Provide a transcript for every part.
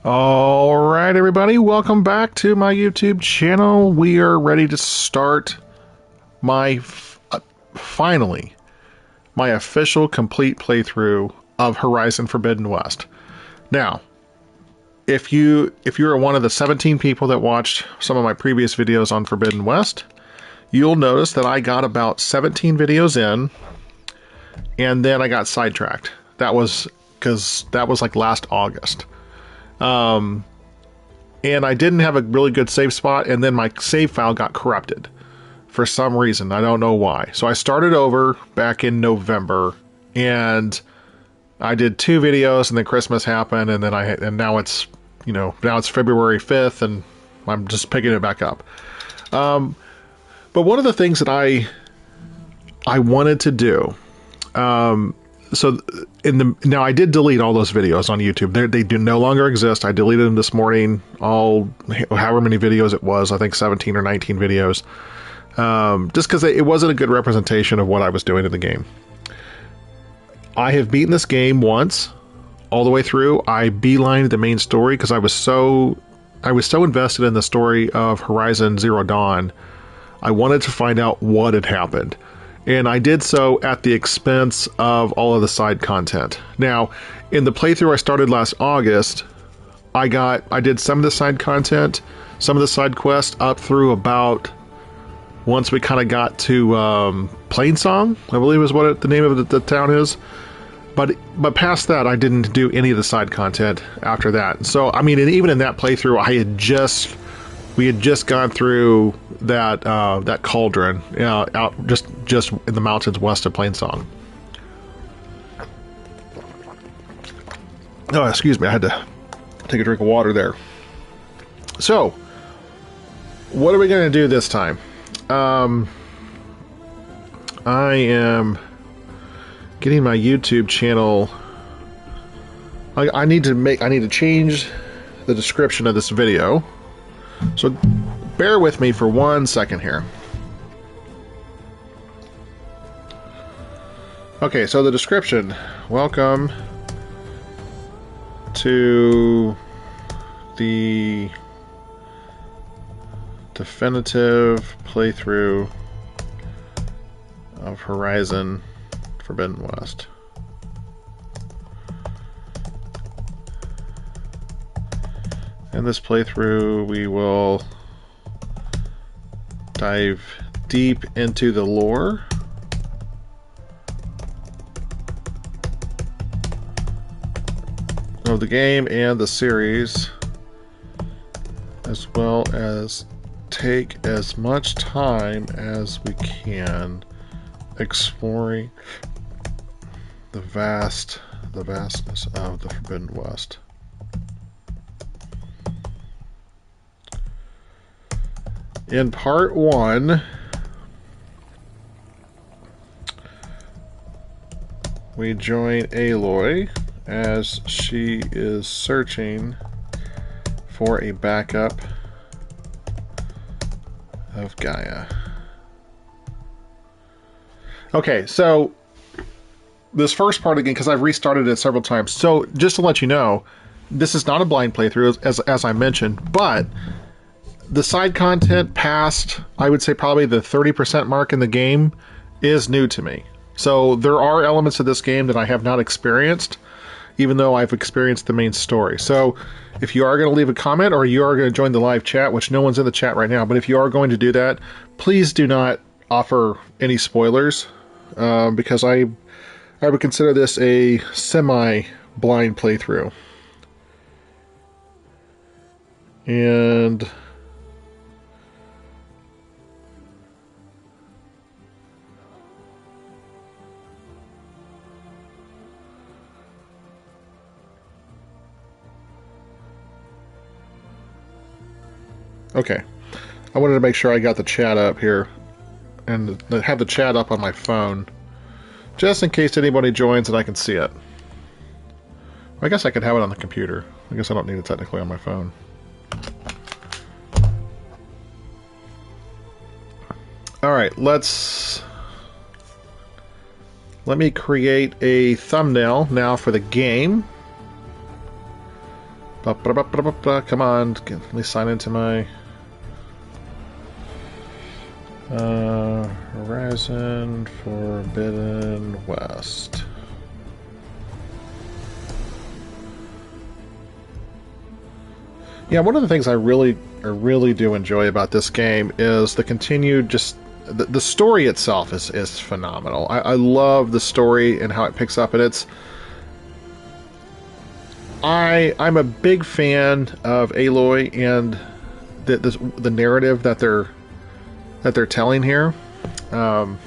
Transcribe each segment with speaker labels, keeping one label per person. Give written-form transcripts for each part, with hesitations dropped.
Speaker 1: All right, everybody, welcome back to my YouTube channel. We are ready to start my finally my official complete playthrough of Horizon Forbidden West. Now, if you're one of the 17 people that watched some of my previous videos on Forbidden West, you'll notice that I got about 17 videos in, and then I got sidetracked. That was because that was like last August. And I didn't have a really good save spot, and then my save file got corrupted for some reason. I don't know why. So I started over back in November, and I did 2 videos, and then Christmas happened, and then and now it's, now it's February 5th, and I'm just picking it back up. But one of the things that I wanted to do, now I did delete all those videos on YouTube. They do no longer exist. I deleted them this morning, however many videos it was, I think 17 or 19 videos, just because it wasn't a good representation of what I was doing in the game. I have beaten this game once, all the way through. I beelined the main story because I was so invested in the story of Horizon Zero Dawn. I wanted to find out what had happened. And I did so at the expense of all of the side content. Now, in the playthrough I started last August, I did some of the side content, some of the side quests up through about, once we kind of got to Plainsong, I believe is what the name of the town is. But past that, I didn't do any of the side content after that. So, I mean, and even in that playthrough, we had just gone through that cauldron, out just in the mountains west of Plainsong. Oh, excuse me, I had to take a drink of water there. So, what are we going to do this time? I am getting my YouTube channel. I need to change the description of this video. So bear with me for 1 second here. Okay, so the description. Welcome to the definitive playthrough of Horizon Forbidden West. In this playthrough, we will dive deep into the lore of the game and the series, as well as take as much time as we can exploring the vastness of the Forbidden West. In part 1, we join Aloy as she is searching for a backup of Gaia. Okay, so this first part again, because I've restarted it several times. So just to let you know, this is not a blind playthrough, as I mentioned, but the side content past, I would say probably the 30% mark in the game, is new to me. So there are elements of this game that I have not experienced, even though I've experienced the main story. So if you are going to leave a comment, or you are going to join the live chat, which no one's in the chat right now, but if you are going to do that, please do not offer any spoilers, because I would consider this a semi-blind playthrough. And okay, I wanted to make sure I got the chat up here and have the chat up on my phone, just in case anybody joins and I can see it. I guess I could have it on the computer. I guess I don't need it technically on my phone. Alright, let me create a thumbnail now for the game. Come on, let me sign into my Horizon Forbidden West. Yeah, one of the things I really do enjoy about this game is the continued the story itself is phenomenal. I love the story and how it picks up, and I'm a big fan of Aloy and the narrative that they're telling here. One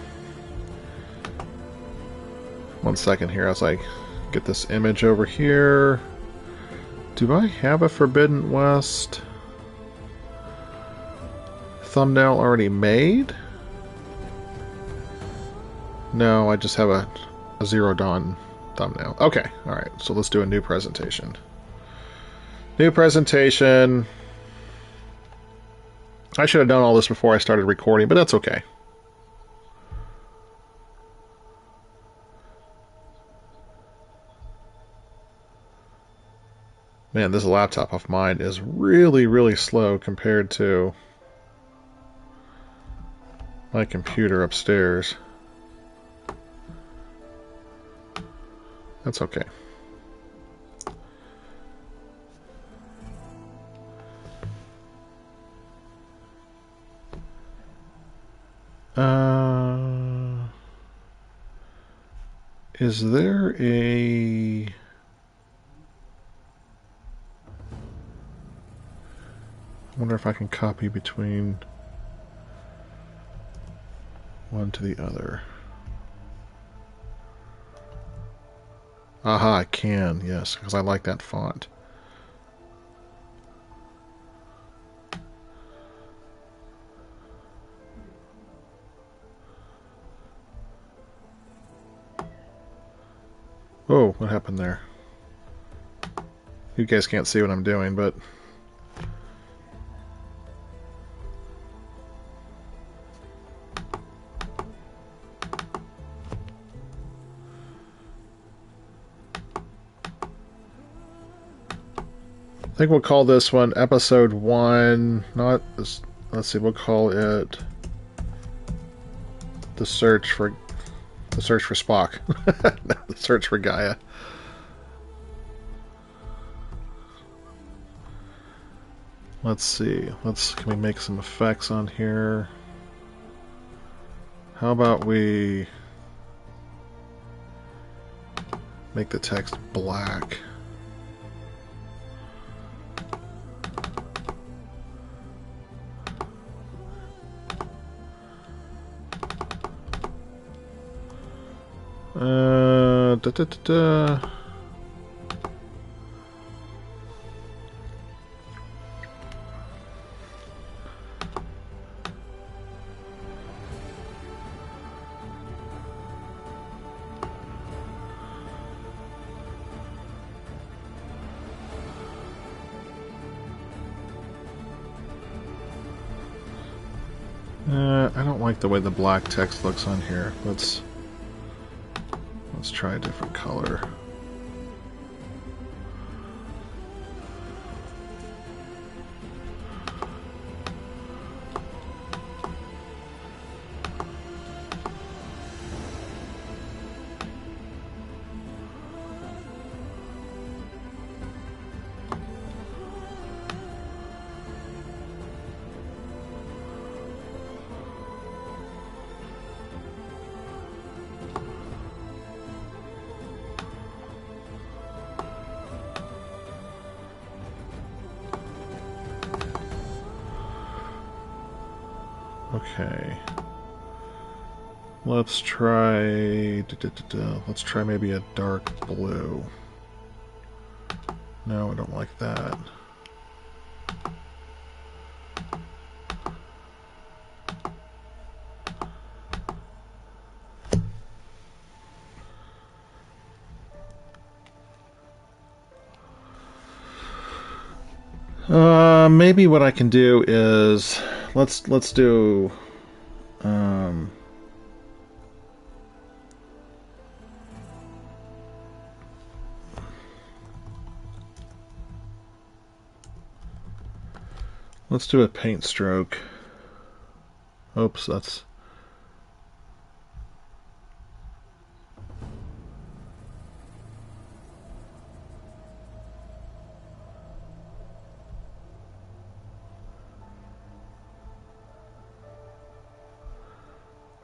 Speaker 1: second here, I was like, get this image over here. Do I have a Forbidden West thumbnail already made? No, I just have a Zero Dawn thumbnail. Okay, alright, so let's do a new presentation. New presentation. I should have done all this before I started recording, but that's okay. Man, this laptop of mine is really slow compared to my computer upstairs. That's okay. Is there a... I wonder if I can copy between one to the other. Aha, I can, yes, because I like that font. Oh, what happened there? You guys can't see what I'm doing, but... I think we'll call this one episode 1, not this, let's see, we'll call it the search for Spock. The search for Gaia. Let's see. Can we make some effects on here? How about we make the text black? I don't like the way the black text looks on here. Let's try a different color. Okay. Let's try... Let's try maybe a dark blue. No, I don't like that. Maybe what I can do is let's do Let's do a paint stroke. Oops, that's...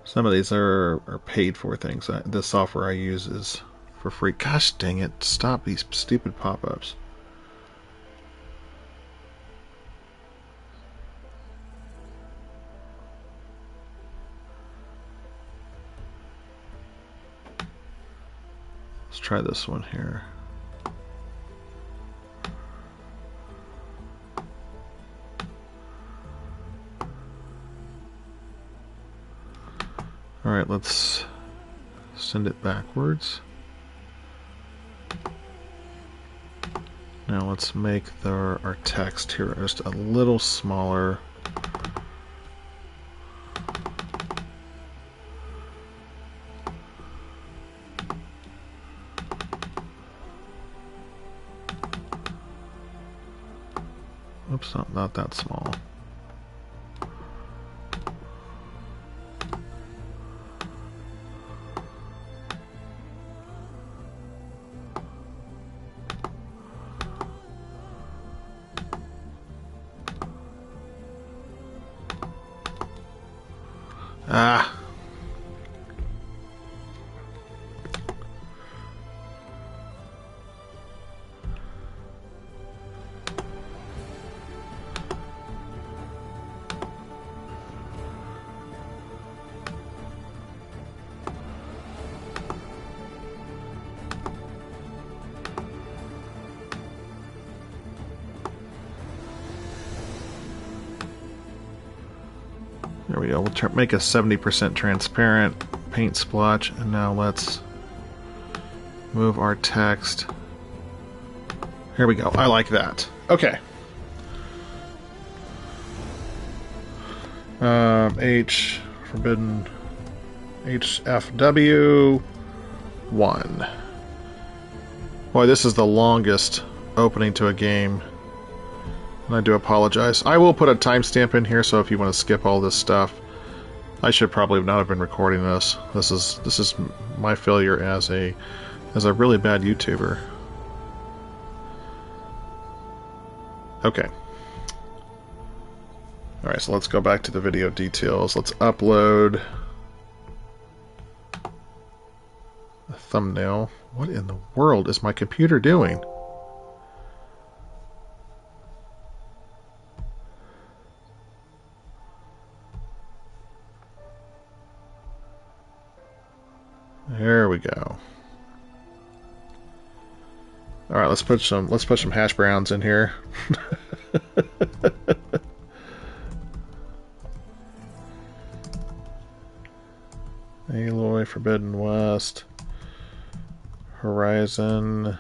Speaker 1: Some of these are paid for things. The software I use is for free. Gosh dang it, stop these stupid pop-ups. Let's try this one here. Alright, let's send it backwards. Now let's make our text here just a little smaller. Oops, not that small. Ah. There we go. We'll make a 70% transparent paint splotch, and now let's move our text. Here we go. I like that. Okay. H forbidden HFW 1. Boy, this is the longest opening to a game. I do apologize. I will put a timestamp in here, so if you want to skip all this stuff, I should probably not have been recording this. This is my failure as a really bad YouTuber. Okay. All right, so let's go back to the video details. Let's upload a thumbnail. What in the world is my computer doing? There we go. All right, let's put some hash browns in here. Aloy, Forbidden West, Horizon.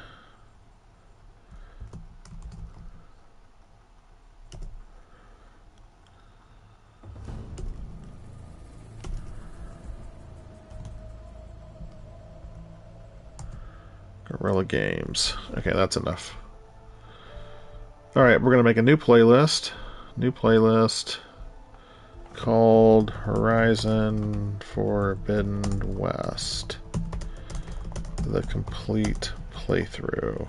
Speaker 1: Guerrilla Games. Okay, that's enough. Alright, we're going to make a new playlist. New playlist called Horizon Forbidden West. The complete playthrough.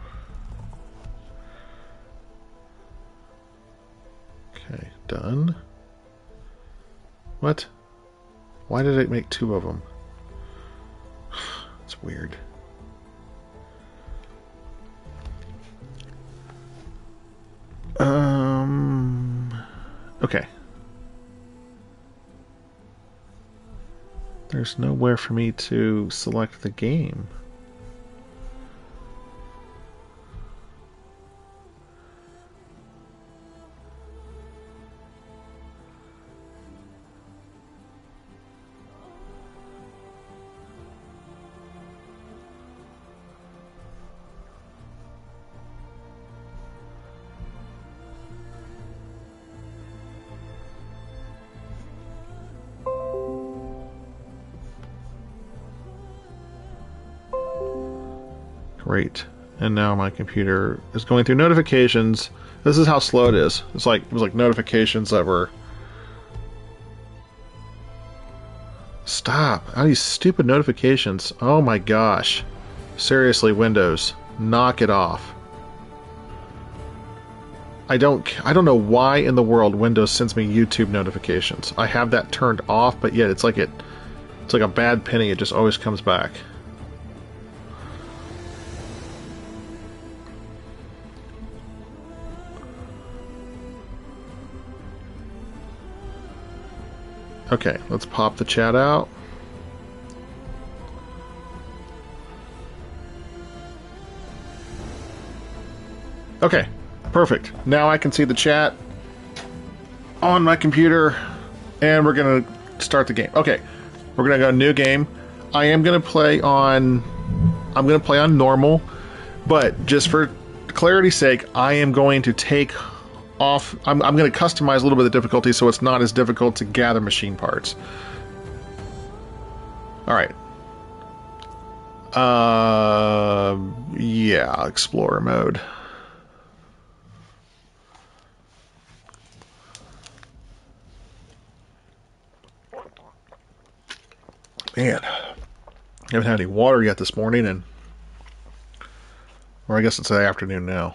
Speaker 1: Okay, done. What? Why did it make two of them? It's weird. Okay. There's nowhere for me to select the game. Great. And now my computer is going through notifications This is how slow it is. It's like, it was like notifications that were... Stop. All these stupid notifications. Oh my gosh. Seriously, Windows. Knock it off. I don't know why in the world Windows sends me YouTube notifications. I have that turned off, but yet it's like a bad penny. It just always comes back. Okay, let's pop the chat out. Okay, perfect. Now I can see the chat on my computer, and we're gonna start the game. Okay, we're gonna go new game. I'm gonna play on normal, but just for clarity's sake, I am going to take off. I'm going to customize a little bit of the difficulty so it's not as difficult to gather machine parts. All right. Yeah, Explorer mode. Man, I haven't had any water yet this morning, or I guess it's the afternoon now.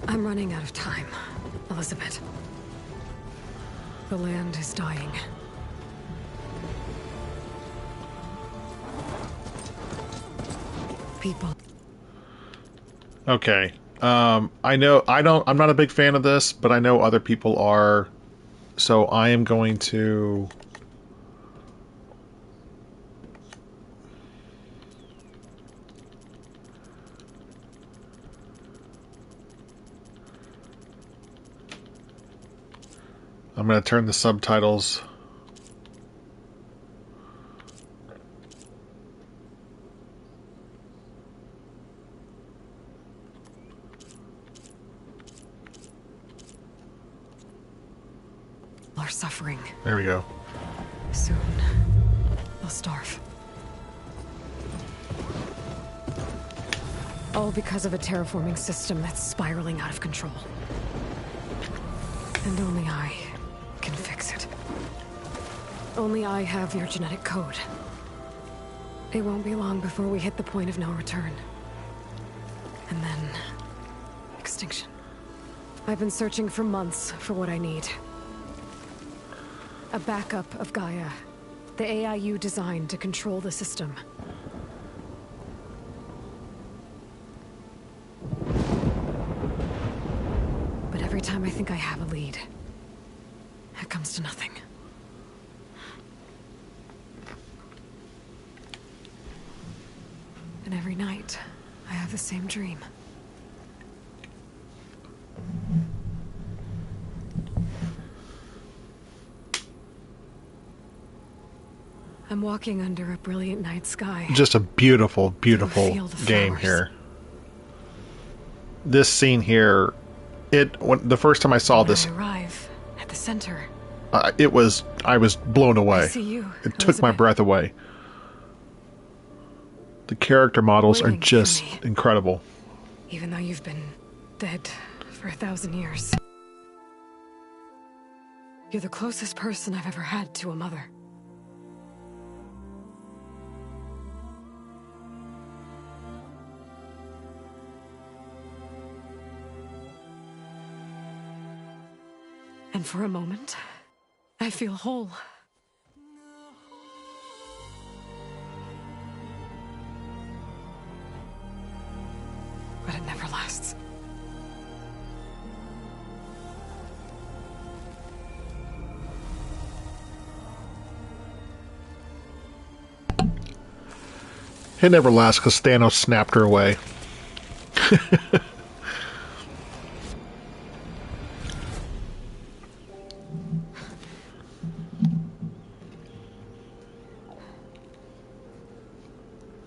Speaker 2: I'm running out of time, Elizabeth. The land is dying. People.
Speaker 1: Okay. I'm not a big fan of this, but I know other people are, so I am going to... I'm going to turn the subtitles.
Speaker 2: Are suffering.
Speaker 1: There we go.
Speaker 2: Soon, they'll starve. All because of a terraforming system that's spiraling out of control. And only I can fix it. Only I have your genetic code. It won't be long before we hit the point of no return. And then... extinction. I've been searching for months for what I need. A backup of Gaia. The AIU designed to control the system. But every time I think I have a lead, it comes to nothing. And every night, I have the same dream. I'm walking under a brilliant night sky.
Speaker 1: Just a beautiful, beautiful game here. This scene here, the first time I saw this,
Speaker 2: I arrive at the center.
Speaker 1: I was blown away.
Speaker 2: I see you,
Speaker 1: it took my breath away. The character models are just incredible.
Speaker 2: Even though you've been dead for 1,000 years. You're the closest person I've ever had to a mother. And for a moment, I feel whole. But it never lasts.
Speaker 1: It never lasts because Thanos snapped her away.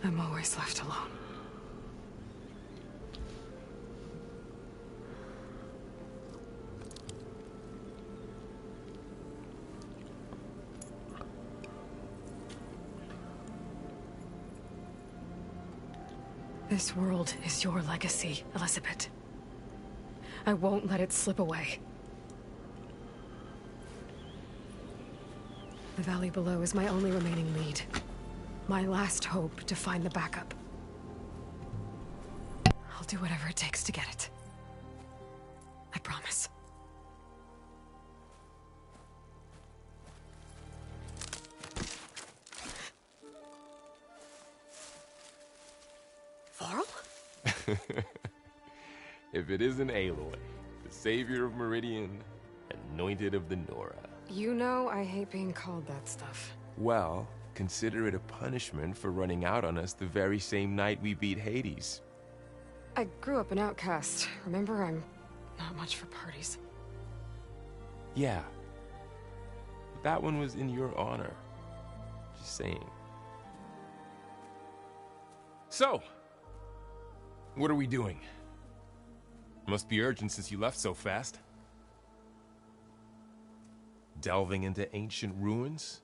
Speaker 2: I'm always left alone. This world is your legacy, Elizabeth. I won't let it slip away. The valley below is my only remaining lead. My last hope to find the backup. I'll do whatever it takes to get it. I promise. Varl?
Speaker 3: If it isn't Aloy, the savior of Meridian, anointed of the Nora.
Speaker 2: You know I hate being called that stuff.
Speaker 3: Well, consider it a punishment for running out on us the very same night we beat Hades.
Speaker 2: I grew up an outcast. Remember, I'm not much for parties.
Speaker 3: Yeah. But that one was in your honor. Just saying. So, what are we doing? Must be urgent since you left so fast. Delving into ancient ruins?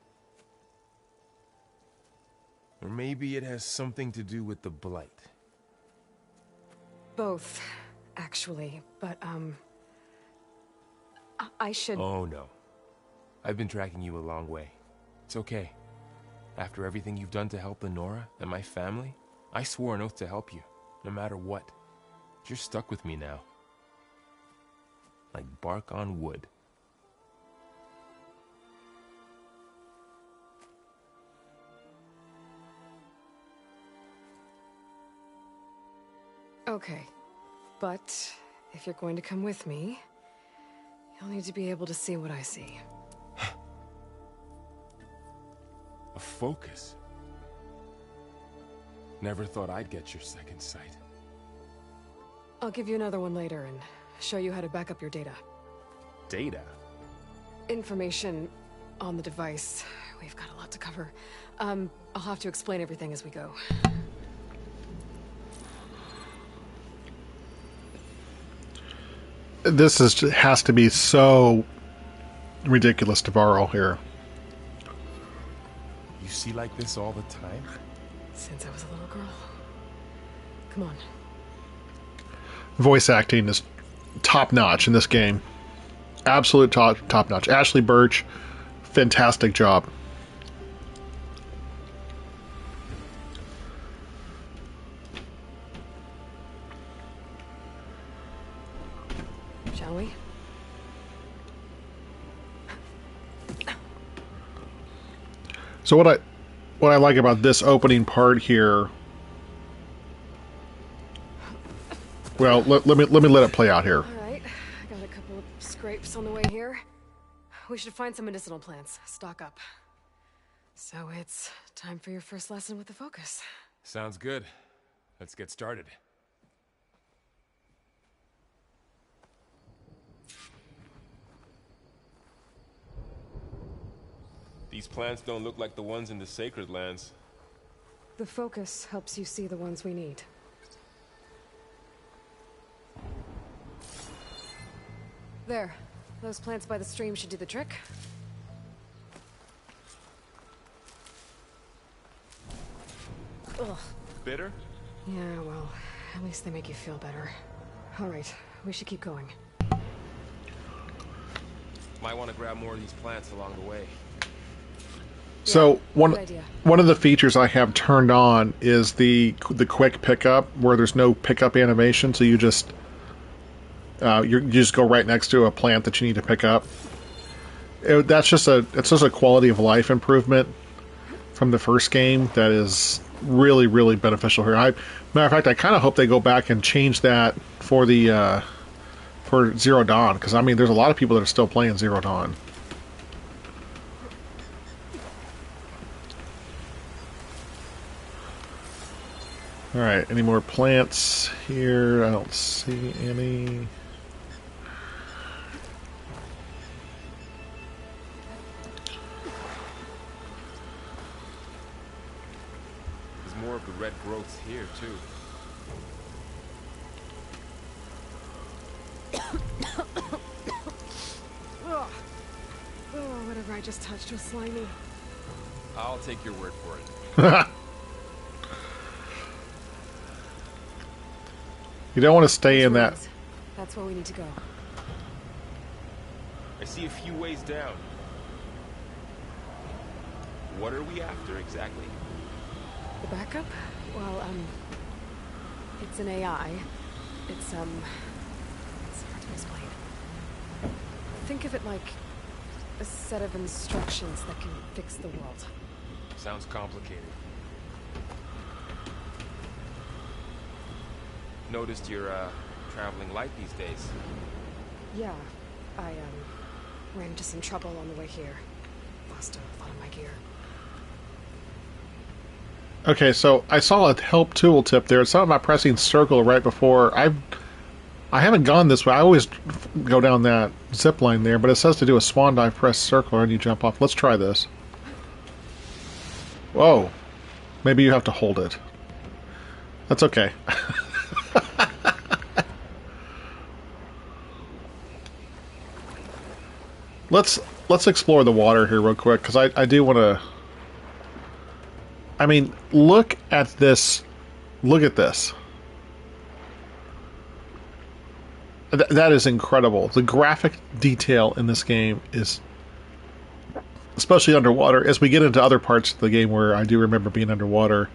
Speaker 3: Or maybe it has something to do with the Blight.
Speaker 2: Both, actually, but, I should...
Speaker 3: Oh, no. I've been tracking you a long way. It's okay. After everything you've done to help the Nora and my family, I swore an oath to help you, no matter what. You're stuck with me now. Like bark on wood.
Speaker 2: Okay, but if you're going to come with me, you'll need to be able to see what I see.
Speaker 3: A focus? Never thought I'd get your second sight.
Speaker 2: I'll give you another one later and show you how to back up your data.
Speaker 3: Data?
Speaker 2: Information on the device. We've got a lot to cover. I'll have to explain everything as we go.
Speaker 1: This has to be so ridiculous to Varl here.
Speaker 3: You see like this all the time?
Speaker 2: Since I was a little girl. Come on.
Speaker 1: Voice acting is top-notch in this game. Absolute top-notch. Ashley Birch, fantastic job.
Speaker 2: Shall we?
Speaker 1: So what I like about this opening part here, well, let me let it play out here.
Speaker 2: All right, I got a couple of scrapes on the way here. We should find some medicinal plants, stock up. So it's time for your first lesson with the focus.
Speaker 3: Sounds good. Let's get started. These plants don't look like the ones in the Sacred Lands.
Speaker 2: The focus helps you see the ones we need. There. Those plants by the stream should do the trick. Ugh.
Speaker 3: Bitter?
Speaker 2: Yeah, well, at least they make you feel better. All right, we should keep going.
Speaker 3: Might want to grab more of these plants along the way.
Speaker 1: So
Speaker 2: good idea.
Speaker 1: one of the features I have turned on is the quick pickup, where there's no pickup animation, so you just you just go right next to a plant that you need to pick up. It's just a quality of life improvement from the first game that is really, really beneficial here. Matter of fact, I kind of hope they go back and change that for the for Zero Dawn, because I mean, there's a lot of people that are still playing Zero Dawn. Alright, any more plants here? I don't see any.
Speaker 3: There's more of the red growths here, too.
Speaker 2: Ugh. Oh, whatever I just touched was slimy.
Speaker 3: I'll take your word for it.
Speaker 1: You don't want to stay
Speaker 2: Those
Speaker 1: in that.
Speaker 2: rooms. That's where we need to go.
Speaker 3: I see a few ways down. What are we after, exactly?
Speaker 2: The backup? Well, it's an AI. It's hard to explain. Think of it like a set of instructions that can fix the world.
Speaker 3: Sounds complicated. Noticed you're, traveling light these days.
Speaker 2: Yeah, I, ran into some trouble on the way here. Lost a lot of my gear.
Speaker 1: Okay, so I saw a help tooltip there. It's not about pressing circle right before. I haven't gone this way. I always go down that zip line there, but it says to do a swan dive, press circle, and you jump off. Let's try this. Whoa. Maybe you have to hold it. That's okay. Let's explore the water here real quick, because I do want to... I mean, look at this. Look at this. That is incredible. The graphic detail in this game is... especially underwater. As we get into other parts of the game where I do remember being underwater,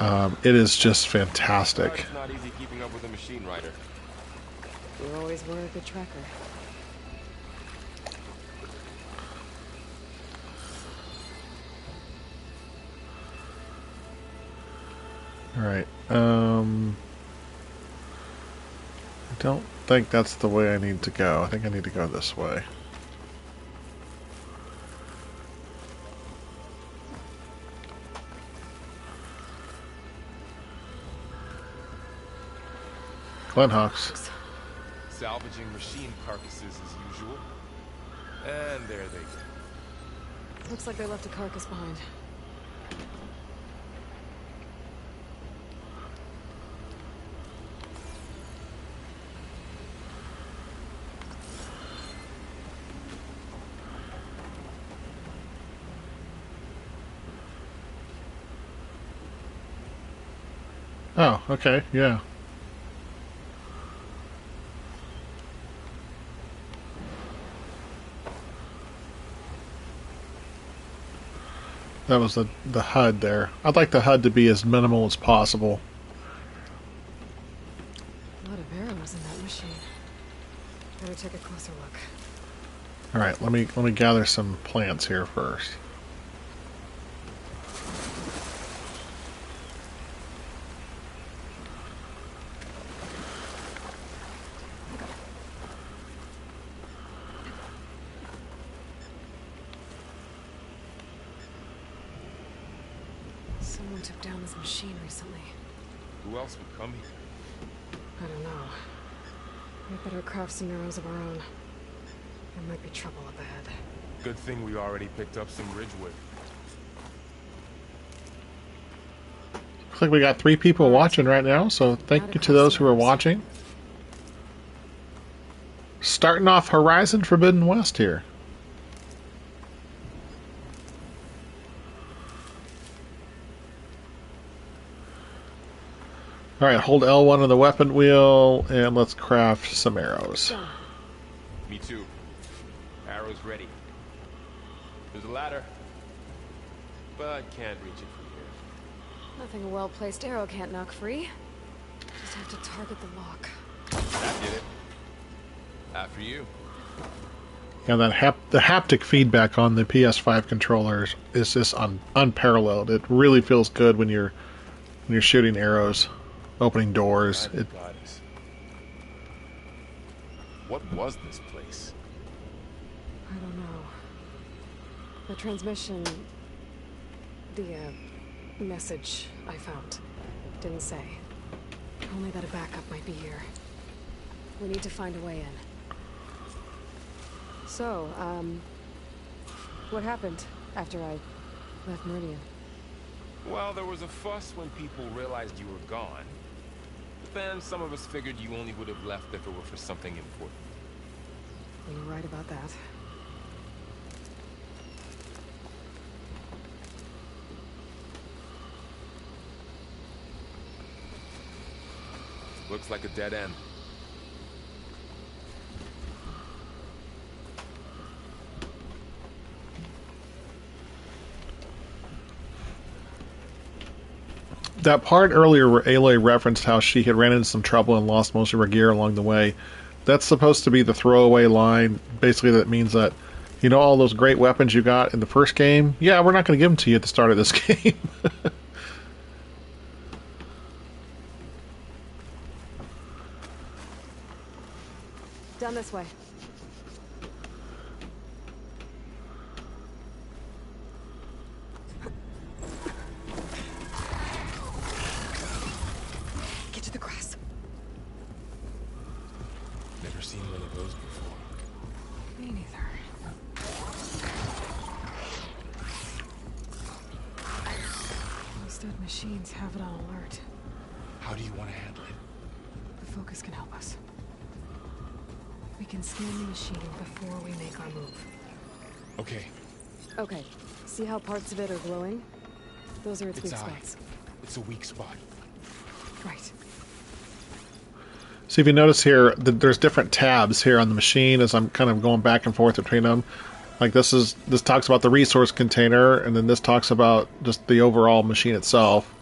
Speaker 1: it is just fantastic.
Speaker 3: It's not easy keeping up with a machine rider.
Speaker 2: You always were a good tracker.
Speaker 1: Alright, I don't think that's the way I need to go. I think I need to go this way. Glenhawks.
Speaker 3: Salvaging machine carcasses as usual. And there they go.
Speaker 2: Looks like they left a carcass behind.
Speaker 1: Oh, okay, yeah. That was the HUD there. I'd like the HUD to be as minimal as possible.
Speaker 2: A lot of arrows in that machine. Better take a closer look.
Speaker 1: All right, let me gather some plants here first.
Speaker 2: Someone took down this machine recently.
Speaker 3: Who else would come here?
Speaker 2: I don't know. We better craft some arrows of our own. There might be trouble up ahead.
Speaker 3: Good thing we already picked up some ridgewood.
Speaker 1: Looks like we got 3 people watching right now, so thank you to those who are watching. Starting off Horizon Forbidden West here. Alright, hold L1 on the weapon wheel, and let's craft some arrows.
Speaker 3: Me too. Arrows ready. There's a ladder, but can't reach it from here.
Speaker 2: Nothing a well-placed arrow can't knock free. Just have to target the lock.
Speaker 3: That did it. After you.
Speaker 1: Yeah, the haptic feedback on the PS5 controllers is just unparalleled. It really feels good when you're shooting arrows, opening doors.
Speaker 3: What was this place?
Speaker 2: I don't know. The transmission... the, message I found. Didn't say. Only that a backup might be here. We need to find a way in. So, what happened after I left Meridian?
Speaker 3: Well, there was a fuss when people realized you were gone. But then some of us figured you only would have left if it were for something important.
Speaker 2: You're right about that.
Speaker 3: Looks like a dead end.
Speaker 1: That part earlier where Aloy referenced how she had ran into some trouble and lost most of her gear along the way, that's supposed to be the throwaway line. Basically, that means that, you know, all those great weapons you got in the first game? Yeah, we're not going to give them to you at the start of this game.
Speaker 2: Down this way. Get to the grass.
Speaker 3: Never seen one of those before.
Speaker 2: Me neither. Those dead machines have it on alert.
Speaker 3: How do you want to handle it?
Speaker 2: The focus can help us. We can scan the machine before we make our move.
Speaker 3: Okay.
Speaker 2: Okay. See how parts of it are glowing? Those are its weak
Speaker 3: eye.
Speaker 2: spots.
Speaker 3: It's a weak spot.
Speaker 2: Right.
Speaker 1: So if you notice here, there's different tabs here on the machine as I'm kind of going back and forth between them. Like this talks about the resource container, and then this talks about just the overall machine itself.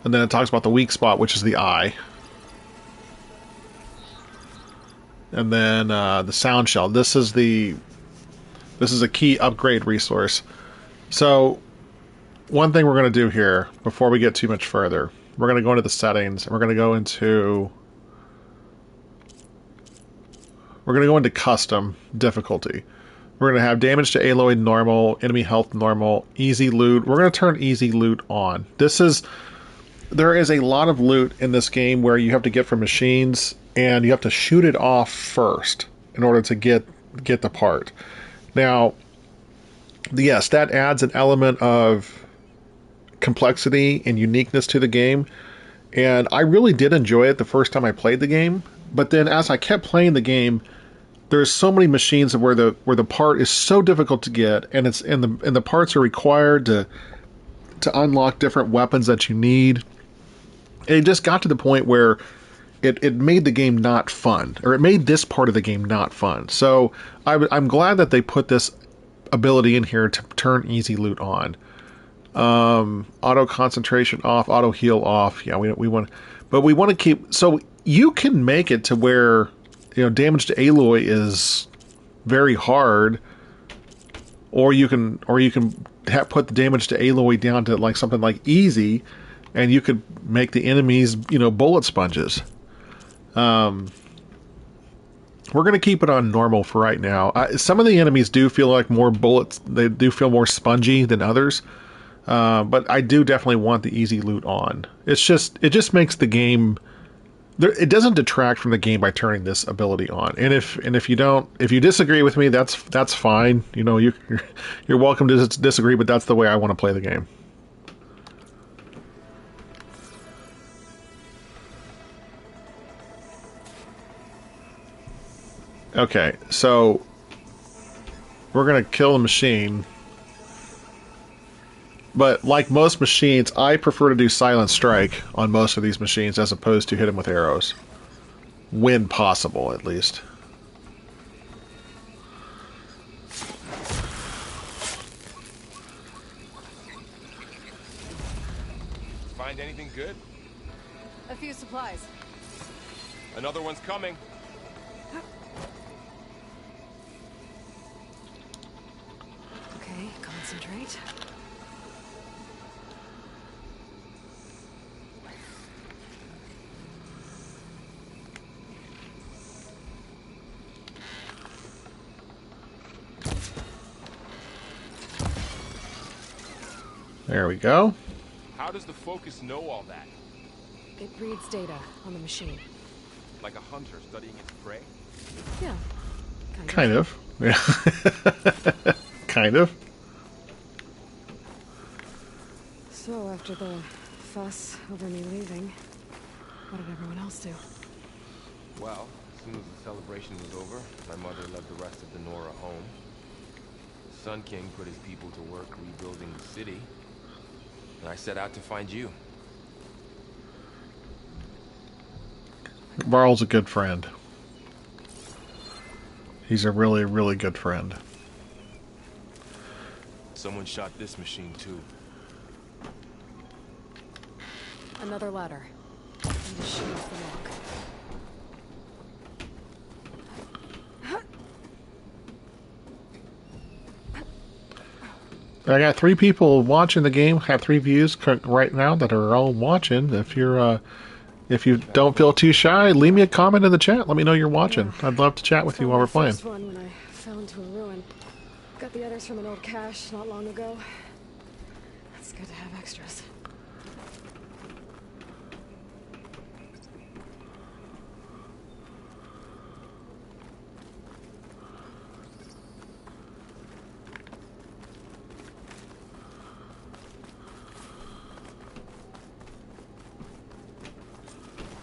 Speaker 1: And then it talks about the weak spot, which is the eye. And then the sound shell. This is a key upgrade resource. So one thing we're going to do here before we get too much further, we're going to go into the settings, and we're going to go into custom difficulty. We're going to have damage to Aloy normal, enemy health normal, easy loot. We're going to turn easy loot on. There is a lot of loot in this game where you have to get from machines, and you have to shoot it off first in order to get the part. Now, yes, that adds an element of complexity and uniqueness to the game, and I really did enjoy it the first time I played the game. But then, as I kept playing the game, there's so many machines where the part is so difficult to get, and the parts are required to unlock different weapons that you need. And it just got to the point where it made the game not fun, or it made this part of the game not fun. So I'm glad that they put this ability in here to turn easy loot on. Auto concentration off, auto heal off. Yeah, we want, but we want to keep. So you can make it to where, you know, damage to Aloy is very hard, or you can put the damage to Aloy down to like something like easy, and you could make the enemies, you know, bullet sponges. We're going to keep it on normal for right now. Some of the enemies do feel like more bullets. They do feel more spongy than others. But I do definitely want the easy loot on. It just makes the game. It doesn't detract from the game by turning this ability on. And if you disagree with me, that's fine. You know, you're welcome to disagree, but that's the way I want to play the game. Okay, so we're gonna kill the machine. But like most machines, I prefer to do silent strike on most of these machines as opposed to hit them with arrows. When possible, at least.
Speaker 3: Find anything good?
Speaker 2: A few supplies.
Speaker 3: Another one's coming.
Speaker 2: Okay, concentrate.
Speaker 1: There we go.
Speaker 3: How does the focus know all that?
Speaker 2: It reads data on the machine.
Speaker 3: Like a hunter studying its prey?
Speaker 2: Yeah,
Speaker 1: Kind of. Yeah. Kind of.
Speaker 2: So after the fuss over me leaving, what did everyone else do?
Speaker 3: Well, as soon as the celebration was over, my mother led the rest of the Nora home. The Sun King put his people to work rebuilding the city, and I set out to find you.
Speaker 1: Varl's a good friend. He's a really, really good friend.
Speaker 3: Someone shot this machine too.
Speaker 2: Another ladder. And a sheet of the lock.
Speaker 1: I got 3 people watching the game. Have 3 views right now that are all watching. If you're, if you don't feel too shy, leave me a comment in the chat. Let me know you're watching.
Speaker 2: Yeah.
Speaker 1: I'd love to chat with you while we're playing.
Speaker 2: First one when I fell into a ruin. Got the others from an old cache not long ago. It's good to have extras.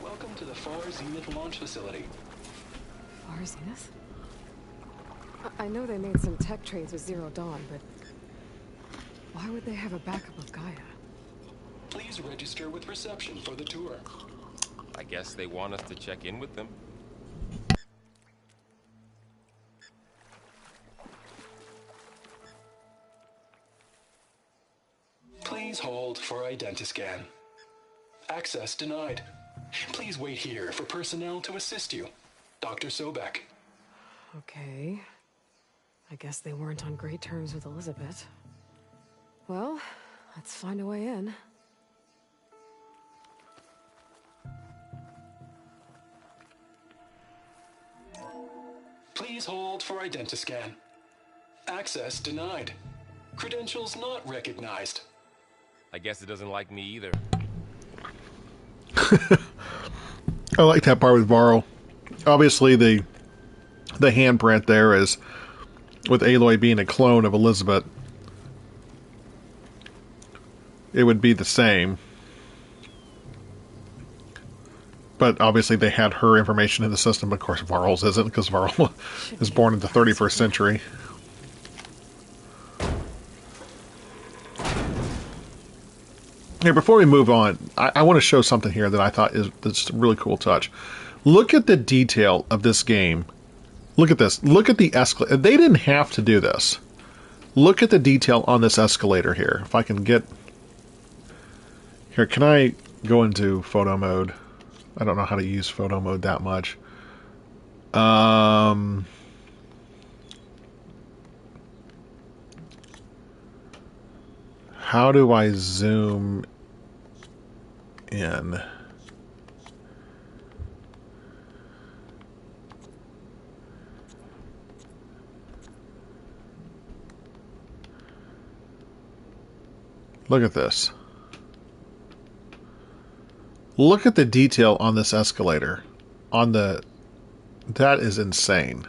Speaker 4: Welcome to the Far Zenith launch facility.
Speaker 2: Far Zenith? I know they made some tech trades with Zero Dawn, but why would they have a backup of Gaia?
Speaker 4: Please register with reception for the tour.
Speaker 3: I guess they want us to check in with them.
Speaker 4: Please hold for identiscan. Access denied. Please wait here for personnel to assist you. Dr. Sobek.
Speaker 2: Okay. I guess they weren't on great terms with Elizabeth. Well, let's find a way in.
Speaker 4: Please hold for identiscan. Access denied. Credentials not recognized.
Speaker 3: I guess it doesn't like me either.
Speaker 1: I like that part with Varl. Obviously, the handprint there is with Aloy being a clone of Elizabeth. It would be the same. But obviously they had her information in the system. Of course, Varl's isn't, because Varl is born in the 31st century. Here, before we move on, I want to show something here that I thought is a really cool touch. Look at the detail of this game. Look at this. Look at the escalator. They didn't have to do this. Look at the detail on this escalator here. If I can get... Here, can I go into photo mode? I don't know how to use photo mode that much. How do I zoom in? Look at this. Look at the detail on this escalator. That is insane.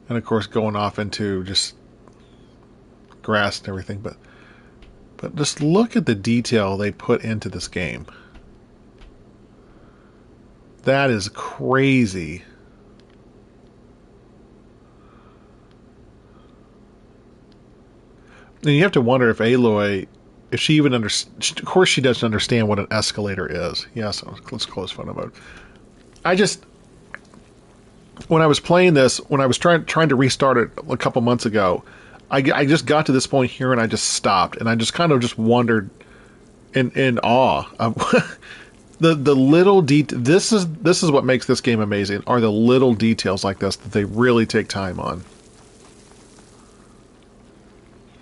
Speaker 1: And of course going off into just grass and everything, but just look at the detail they put into this game. That is crazy. And you have to wonder if Aloy, if she even understands. Of course she doesn't understand what an escalator is. Yeah, so let's close photo mode. When I was playing this, when I was trying to restart it a couple months ago, I just got to this point here and I just stopped, and I just kind of just wondered in awe of the little detail. This is what makes this game amazing, are the little details like this that they really take time on.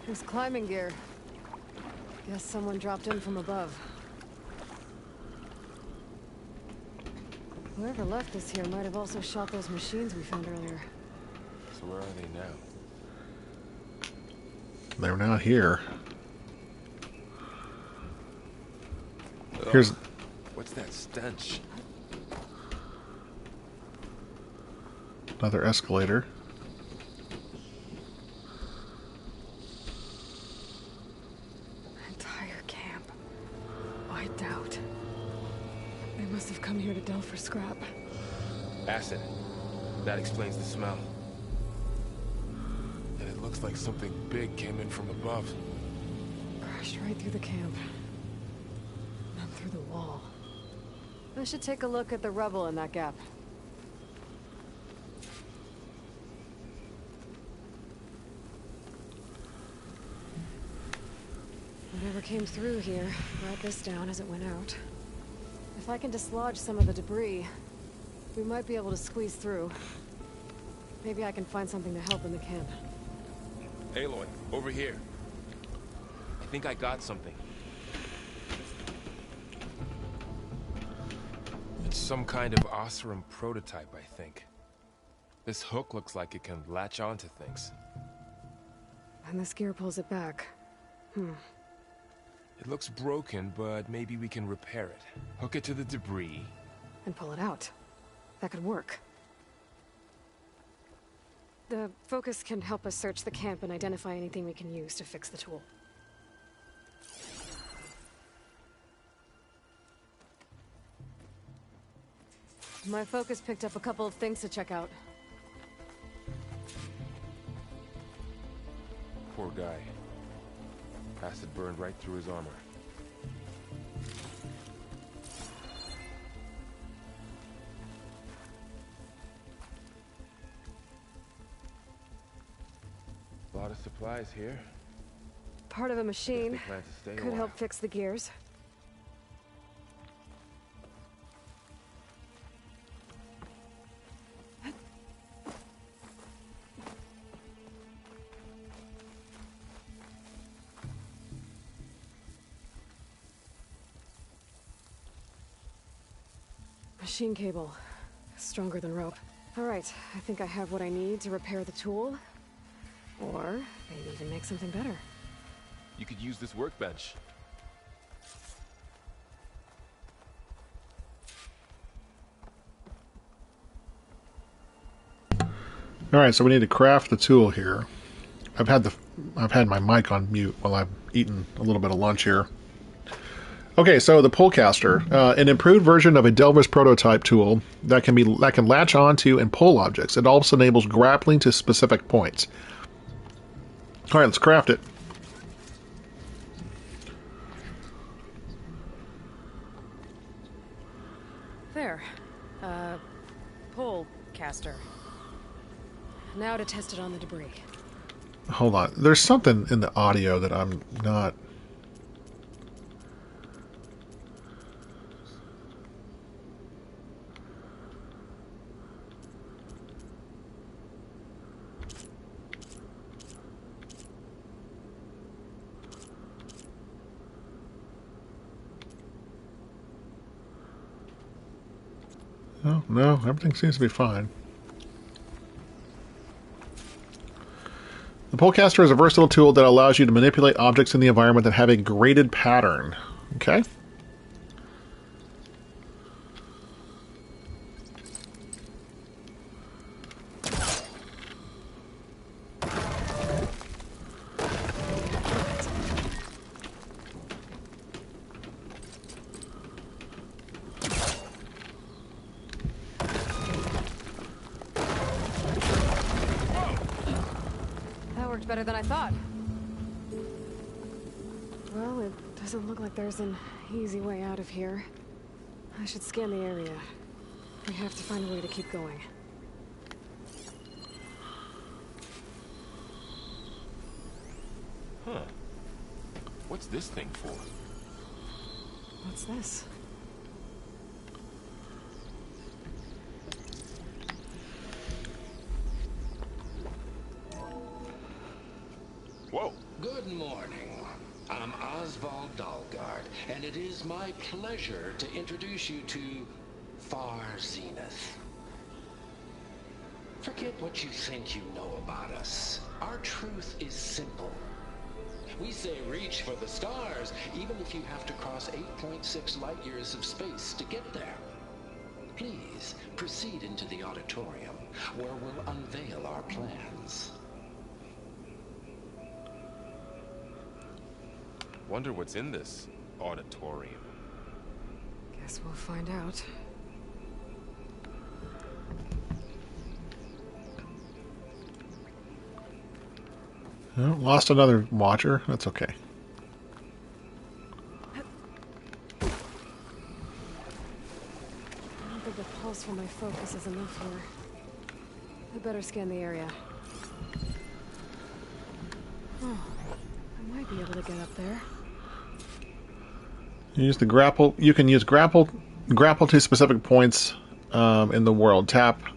Speaker 2: There's climbing gear. Guess someone dropped in from above. Whoever left this here might have also shot those machines we found earlier.
Speaker 3: So where are they now?
Speaker 1: They're not here. Here's...
Speaker 3: What's that stench?
Speaker 1: Another escalator.
Speaker 2: Entire camp wiped out. They must have come here to delve for scrap.
Speaker 3: Acid. That explains the smell. And it looks like something big came in from above.
Speaker 2: Crashed right through the camp. Then through the wall. I should take a look at the rubble in that gap. Whatever came through here brought this down as it went out. If I can dislodge some of the debris, we might be able to squeeze through. Maybe I can find something to help in the camp.
Speaker 3: Aloy, over here. I think I got something. It's some kind of Oseram prototype, I think. This hook looks like it can latch onto things.
Speaker 2: And this gear pulls it back.
Speaker 3: It looks broken, but maybe we can repair it. Hook it to the debris.
Speaker 2: And pull it out. That could work. The focus can help us search the camp and identify anything we can use to fix the tool. My focus picked up a couple of things to check out.
Speaker 3: Poor guy. Acid burned right through his armor. A lot of supplies here.
Speaker 2: Part of a machine
Speaker 3: Guess they plan to stay a
Speaker 2: could
Speaker 3: while.
Speaker 2: help fix the gears. Machine cable. Stronger than rope. Alright, I think I have what I need to repair the tool. Or maybe even make something better.
Speaker 3: You could use this workbench.
Speaker 1: Alright, so we need to craft the tool here. I've had my mic on mute while I've eaten a little bit of lunch here. Okay, so the pullcaster, an improved version of a Delver's prototype tool that can latch onto and pull objects. It also enables grappling to specific points. All right, let's craft it.
Speaker 2: There. Pull caster. Now to test it on the debris.
Speaker 1: Hold on. There's something in the audio that I'm not... Oh, no, everything seems to be fine. The pullcaster is a versatile tool that allows you to manipulate objects in the environment that have a graded pattern. Okay.
Speaker 2: Better than I thought. Well, it doesn't look like there's an easy way out of here. I should scan the area. We have to find a way to keep going.
Speaker 3: Huh. What's this thing for?
Speaker 2: What's this?
Speaker 3: Whoa.
Speaker 4: Good morning. I'm Oswald Dalgard, and it is my pleasure to introduce you to Far Zenith. Forget what you think you know about us. Our truth is simple. We say reach for the stars, even if you have to cross 8.6 light years of space to get there. Please proceed into the auditorium, where we'll unveil our plans.
Speaker 3: Wonder what's in this auditorium.
Speaker 2: Guess we'll find out.
Speaker 1: Oh, lost another watcher. That's okay.
Speaker 2: I don't think the pulse from my focus is enough here. I better scan the area. Oh, I might be able to get up there.
Speaker 1: Use the grapple. You can use grapple to specific points in the world.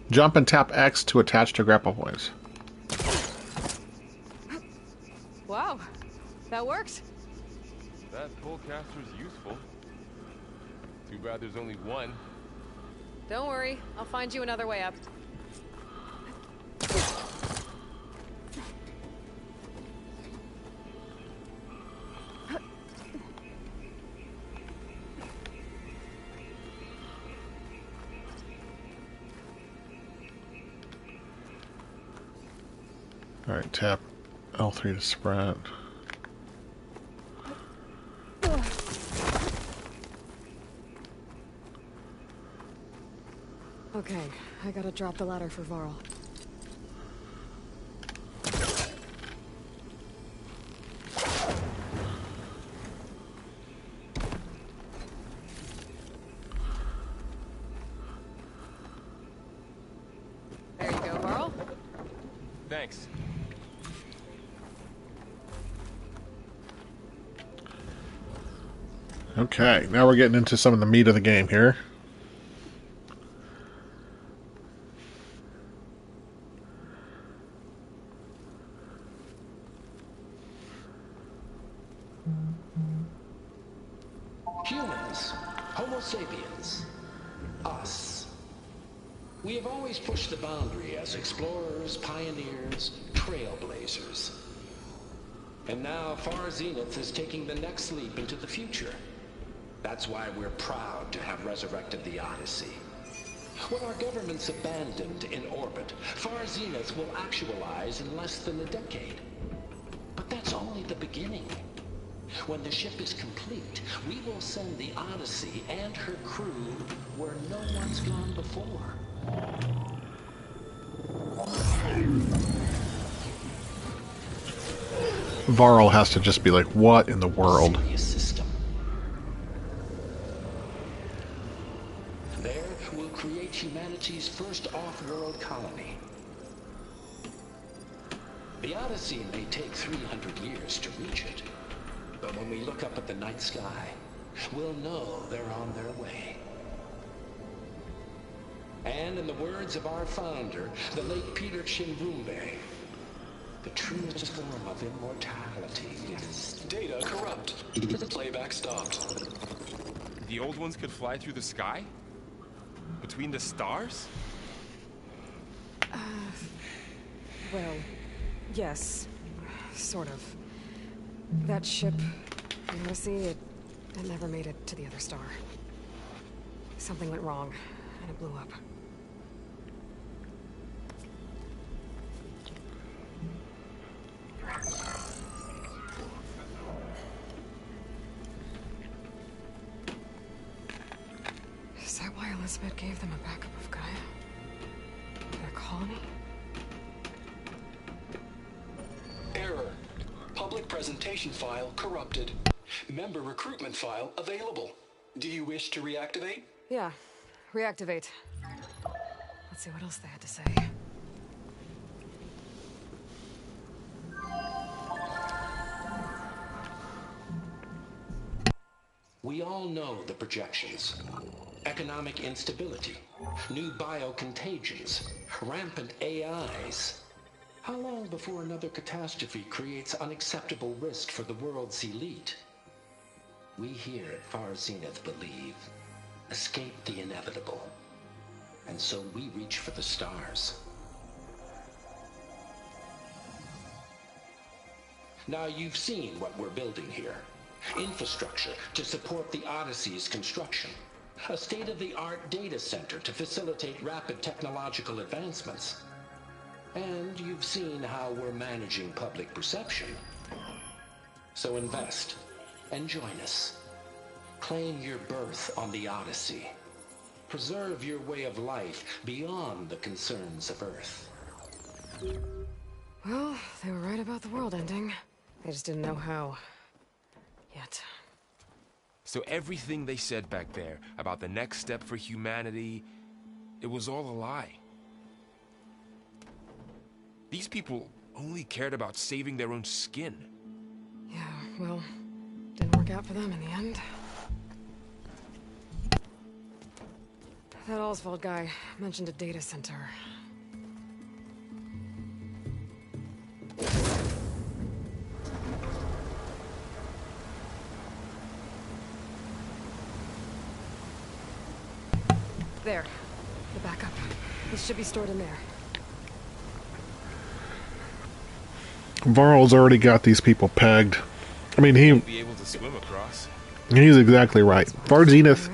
Speaker 1: Jump and tap X to attach to grapple points.
Speaker 2: Wow, that worked.
Speaker 3: That pullcaster's useful. Too bad there's only one.
Speaker 2: Don't worry, I'll find you another way up.
Speaker 1: Alright, tap L3 to sprint.
Speaker 2: Okay, I gotta drop the ladder for Varl. There you go, Varl.
Speaker 3: Thanks.
Speaker 1: Okay, now we're getting into some of the meat of the game here.
Speaker 4: Humans, Homo sapiens, us. We have always pushed the boundary as explorers, pioneers, trailblazers. And now Far Zenith is taking the next leap into the future. That's why we're proud to have resurrected the Odyssey. When our government's abandoned in orbit, Far Zenith will actualize in less than a decade. But that's only the beginning. When the ship is complete, we will send the Odyssey and her crew where no one's gone before.
Speaker 1: Varl has to just be like, what in the world?
Speaker 4: System. There, we'll create humanity's first off-world colony. The Odyssey may take 300 years to reach it, but when we look up at the night sky, we'll know they're on their way. And in the words of our founder, the late Peter Chimbumbe, the truest form of immortality is...
Speaker 5: Data corrupt. Playback stopped.
Speaker 3: The old ones could fly through the sky? Between the stars?
Speaker 2: Well, yes. Sort of. That ship, the Odyssey, it never made it to the other star. Something went wrong, and it blew up. Is that why Elizabeth gave them a backup of Gaia? Their colony?
Speaker 5: Error. Public presentation file corrupted. Member recruitment file available. Do you wish to reactivate?
Speaker 2: Yeah. Reactivate. Let's see what else they had to say.
Speaker 4: We all know the projections. Economic instability, new biocontagions, rampant AIs. How long before another catastrophe creates unacceptable risk for the world's elite? We here at Far Zenith believe, escape the inevitable. And so we reach for the stars. Now you've seen what we're building here. Infrastructure to support the Odyssey's construction. A state-of-the-art data center to facilitate rapid technological advancements. And you've seen how we're managing public perception. So invest and join us. Claim your berth on the Odyssey. Preserve your way of life beyond the concerns of Earth.
Speaker 2: Well, they were right about the world ending. They just didn't know how. Yet.
Speaker 3: So everything they said back there about the next step for humanity, it was all a lie. These people only cared about saving their own skin.
Speaker 2: Yeah, well, didn't work out for them in the end. That Oswald guy mentioned a data center. There. The backup. This should be stored in there.
Speaker 1: Varl's already got these people pegged. I mean,
Speaker 3: Be able to swim across.
Speaker 1: he's exactly right. Var Zenith,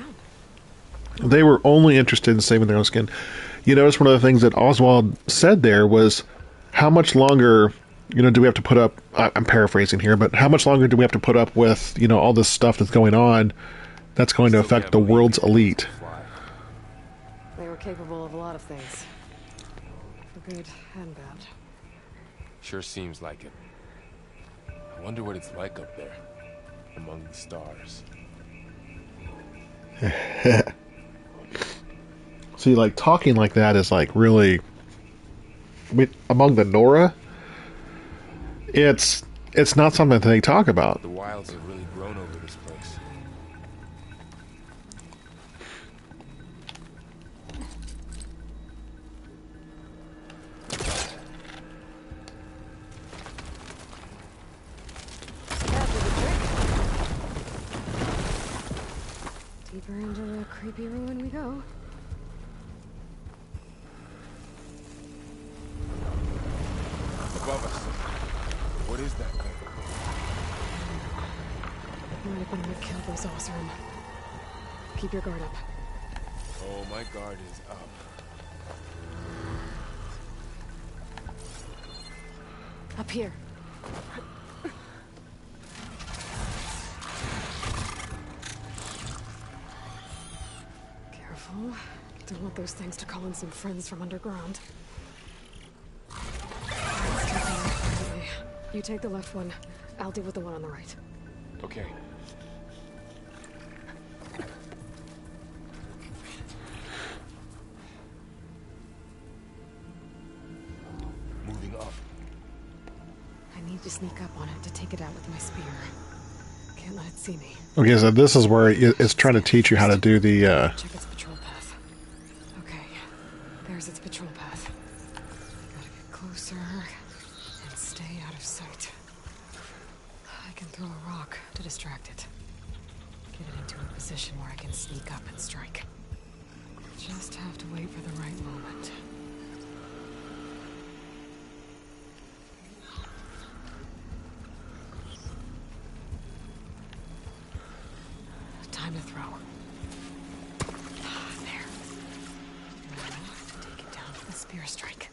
Speaker 1: they were only interested in saving their own skin. You notice one of the things that Oswald said there was, how much longer, do we have to put up, I'm paraphrasing here, but how much longer do we have to put up with, all this stuff that's going on that's going to affect the world's elite?
Speaker 2: They were capable of a lot of things. For good and bad.
Speaker 3: Sure seems like it. I wonder what it's like up there, among the stars.
Speaker 1: See, like, talking like that is, like, really... among the Nora, it's not something that they talk about.
Speaker 3: The wilds have really grown over this place.
Speaker 2: Deeper into the creepy ruin we go.
Speaker 3: Above us. What is that thing?
Speaker 2: Might have been what killed those Osram. Keep your guard up.
Speaker 3: Oh, my guard is up.
Speaker 2: Up here. Careful. Don't want those things to call in some friends from underground. You take the left one. I'll deal with the one on the right.
Speaker 3: Okay. Moving up.
Speaker 2: I need to sneak up on it to take it out with my spear. Can't let it see me.
Speaker 1: Okay, so this is where it's trying to teach you how to do the...
Speaker 2: Check its patrol path. Okay, there's its patrol path. Gotta get closer and stay out of sight. I can throw a rock to distract it. Get it into a position where I can sneak up and strike. Just have to wait for the right moment. Time to throw. There. Now, take it down for the spear strike.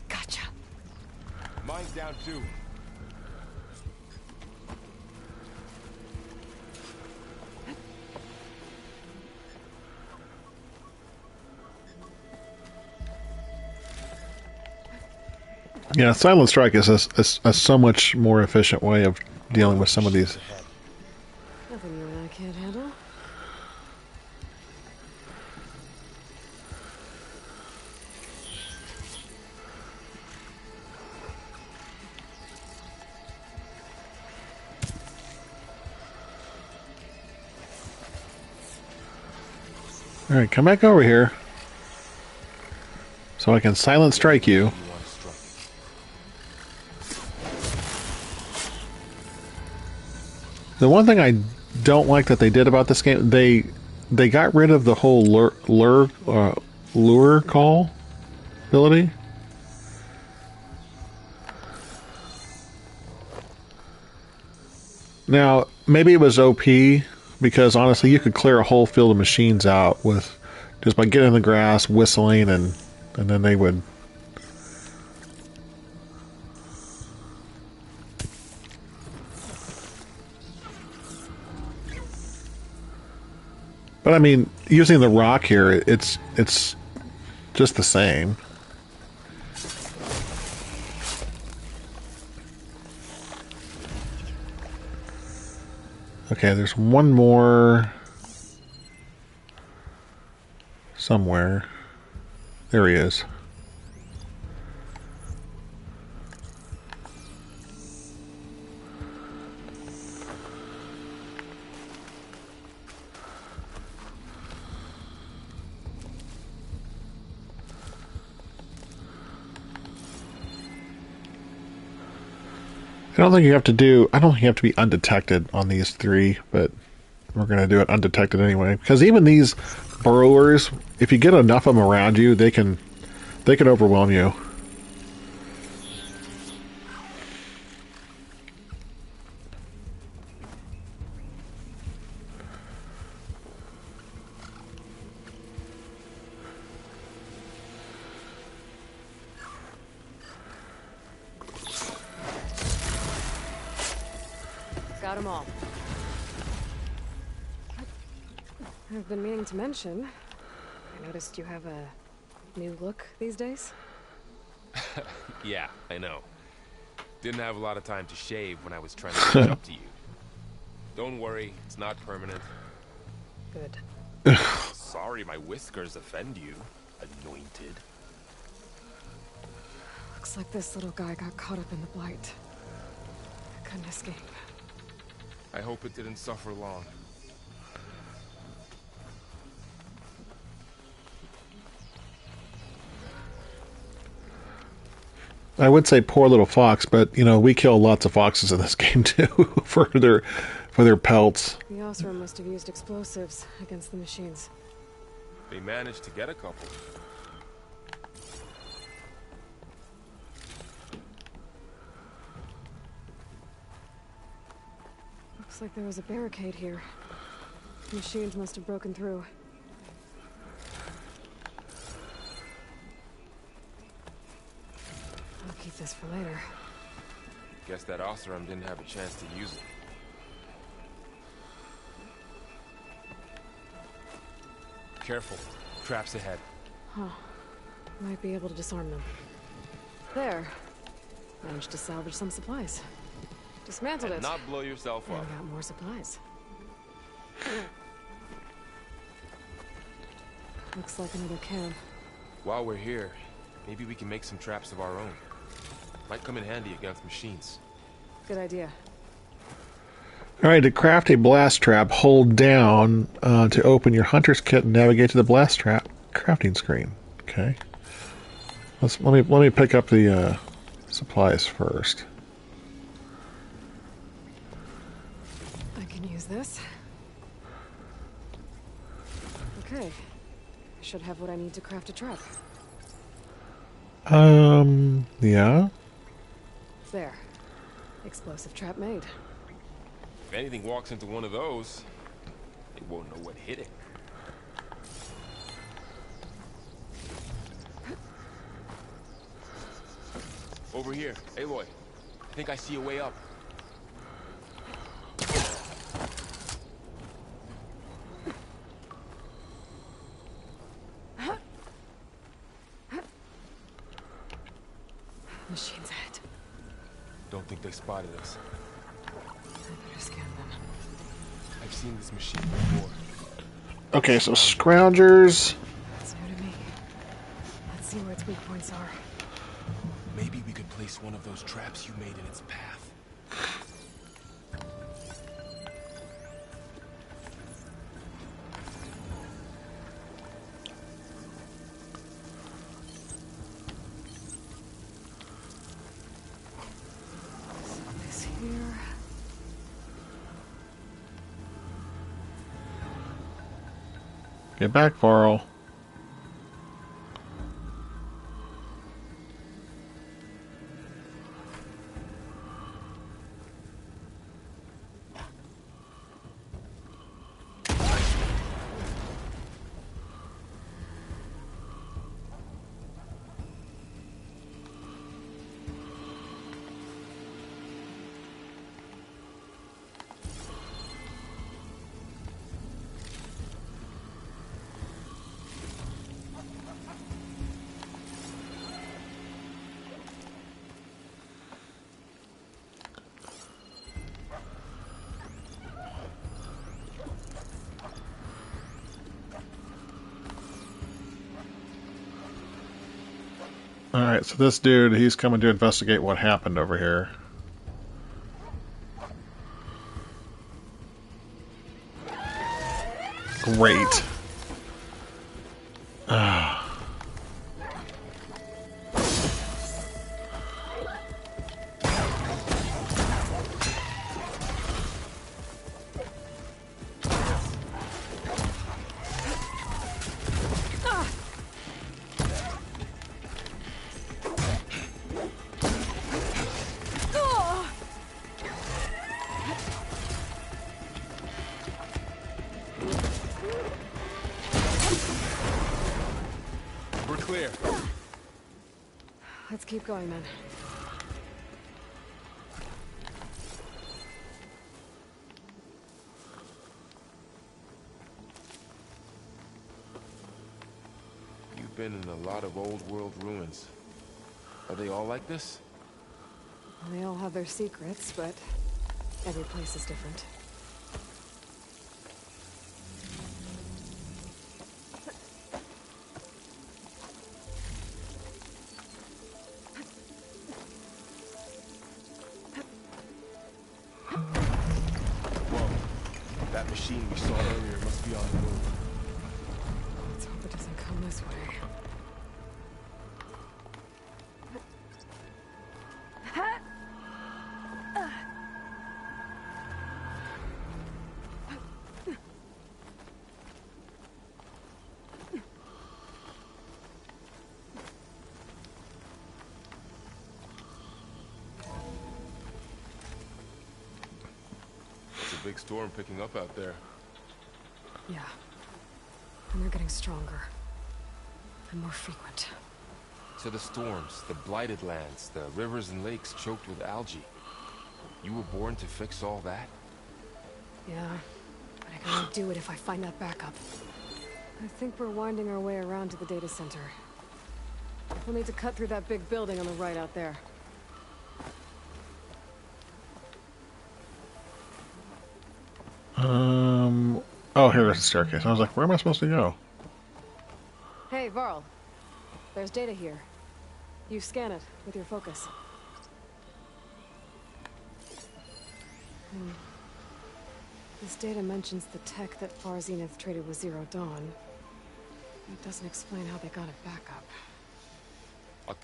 Speaker 2: Gotcha.
Speaker 3: Mine's down too.
Speaker 1: Yeah, Silent Strike is a so much more efficient way of dealing with some of these.
Speaker 2: Nothing you and I can't handle.
Speaker 1: Alright, come back over here. So I can Silent Strike you. The one thing I don't like that they did about this game, they got rid of the whole lure call ability. Now, maybe it was OP, because honestly, you could clear a whole field of machines out with just by getting in the grass, whistling, and then they would. But I mean, using the rock here, it's just the same. Okay, there's one more somewhere. There he is. I don't think you have to be undetected on these three, but we're going to do it undetected anyway. Because even these burrowers, if you get enough of them around you, they can overwhelm you.
Speaker 2: Got them all. I've been meaning to mention, I noticed you have a new look these days.
Speaker 3: Yeah, I know. Didn't have a lot of time to shave when I was trying to catch up to you. Don't worry, it's not permanent.
Speaker 2: Good.
Speaker 3: Sorry my whiskers offend you, anointed.
Speaker 2: Looks like this little guy got caught up in the blight. Couldn't escape.
Speaker 3: I hope it didn't suffer long.
Speaker 1: I would say poor little fox, but you know, we kill lots of foxes in this game too for their pelts.
Speaker 2: The Osram must have used explosives against the machines.
Speaker 3: They managed to get a couple.
Speaker 2: Looks like there was a barricade here. Machines must have broken through. I'll keep this for later.
Speaker 3: Guess that Osram didn't have a chance to use it. Careful. Traps ahead.
Speaker 2: Huh. Might be able to disarm them. There. Managed to salvage some supplies. Dismantled
Speaker 3: And
Speaker 2: it.
Speaker 3: not blow yourself up.
Speaker 2: And got more supplies. Looks like another cam.
Speaker 3: While we're here, maybe we can make some traps of our own. Might come in handy against machines.
Speaker 2: Good idea.
Speaker 1: Alright, to craft a blast trap, hold down to open your hunter's kit and navigate to the blast trap crafting screen. Okay. Let me pick up the supplies first.
Speaker 2: I can use this. Okay. I should have what I need to craft a trap.
Speaker 1: Yeah.
Speaker 2: There. Explosive trap made.
Speaker 3: If anything walks into one of those, they won't know what hit it. Over here, Aloy. I think I see a way up.
Speaker 2: Machines ahead.
Speaker 3: Don't think they spotted us.
Speaker 2: I better scan them.
Speaker 3: I've seen this machine before.
Speaker 1: Okay, so scroungers.
Speaker 2: That's new to me. Let's see where its weak points are.
Speaker 3: Maybe we could place one of those traps you made in its path.
Speaker 2: This here.
Speaker 1: Get back, Varl. Alright, so this dude, he's coming to investigate what happened over here. Great.
Speaker 3: We're clear.
Speaker 2: Let's keep going, then.
Speaker 3: You've been in a lot of old world ruins. Are they all like this?
Speaker 2: They all have their secrets, but every place is different.
Speaker 3: Whoa. That machine we saw earlier must be on the move.
Speaker 2: Let's hope it doesn't come this way.
Speaker 3: Big storm picking up out there.
Speaker 2: Yeah. And they're getting stronger. And more frequent.
Speaker 3: So the storms, the blighted lands, the rivers and lakes choked with algae. You were born to fix all that?
Speaker 2: Yeah. But I can only do it if I find that backup. I think we're winding our way around to the data center. We'll need to cut through that big building on the right out there.
Speaker 1: Oh, here's the staircase. I was like, where am I supposed to go?
Speaker 2: Hey, Varl. There's data here. You scan it with your focus. This data mentions the tech that Far Zenith traded with Zero Dawn. It doesn't explain how they got it back up.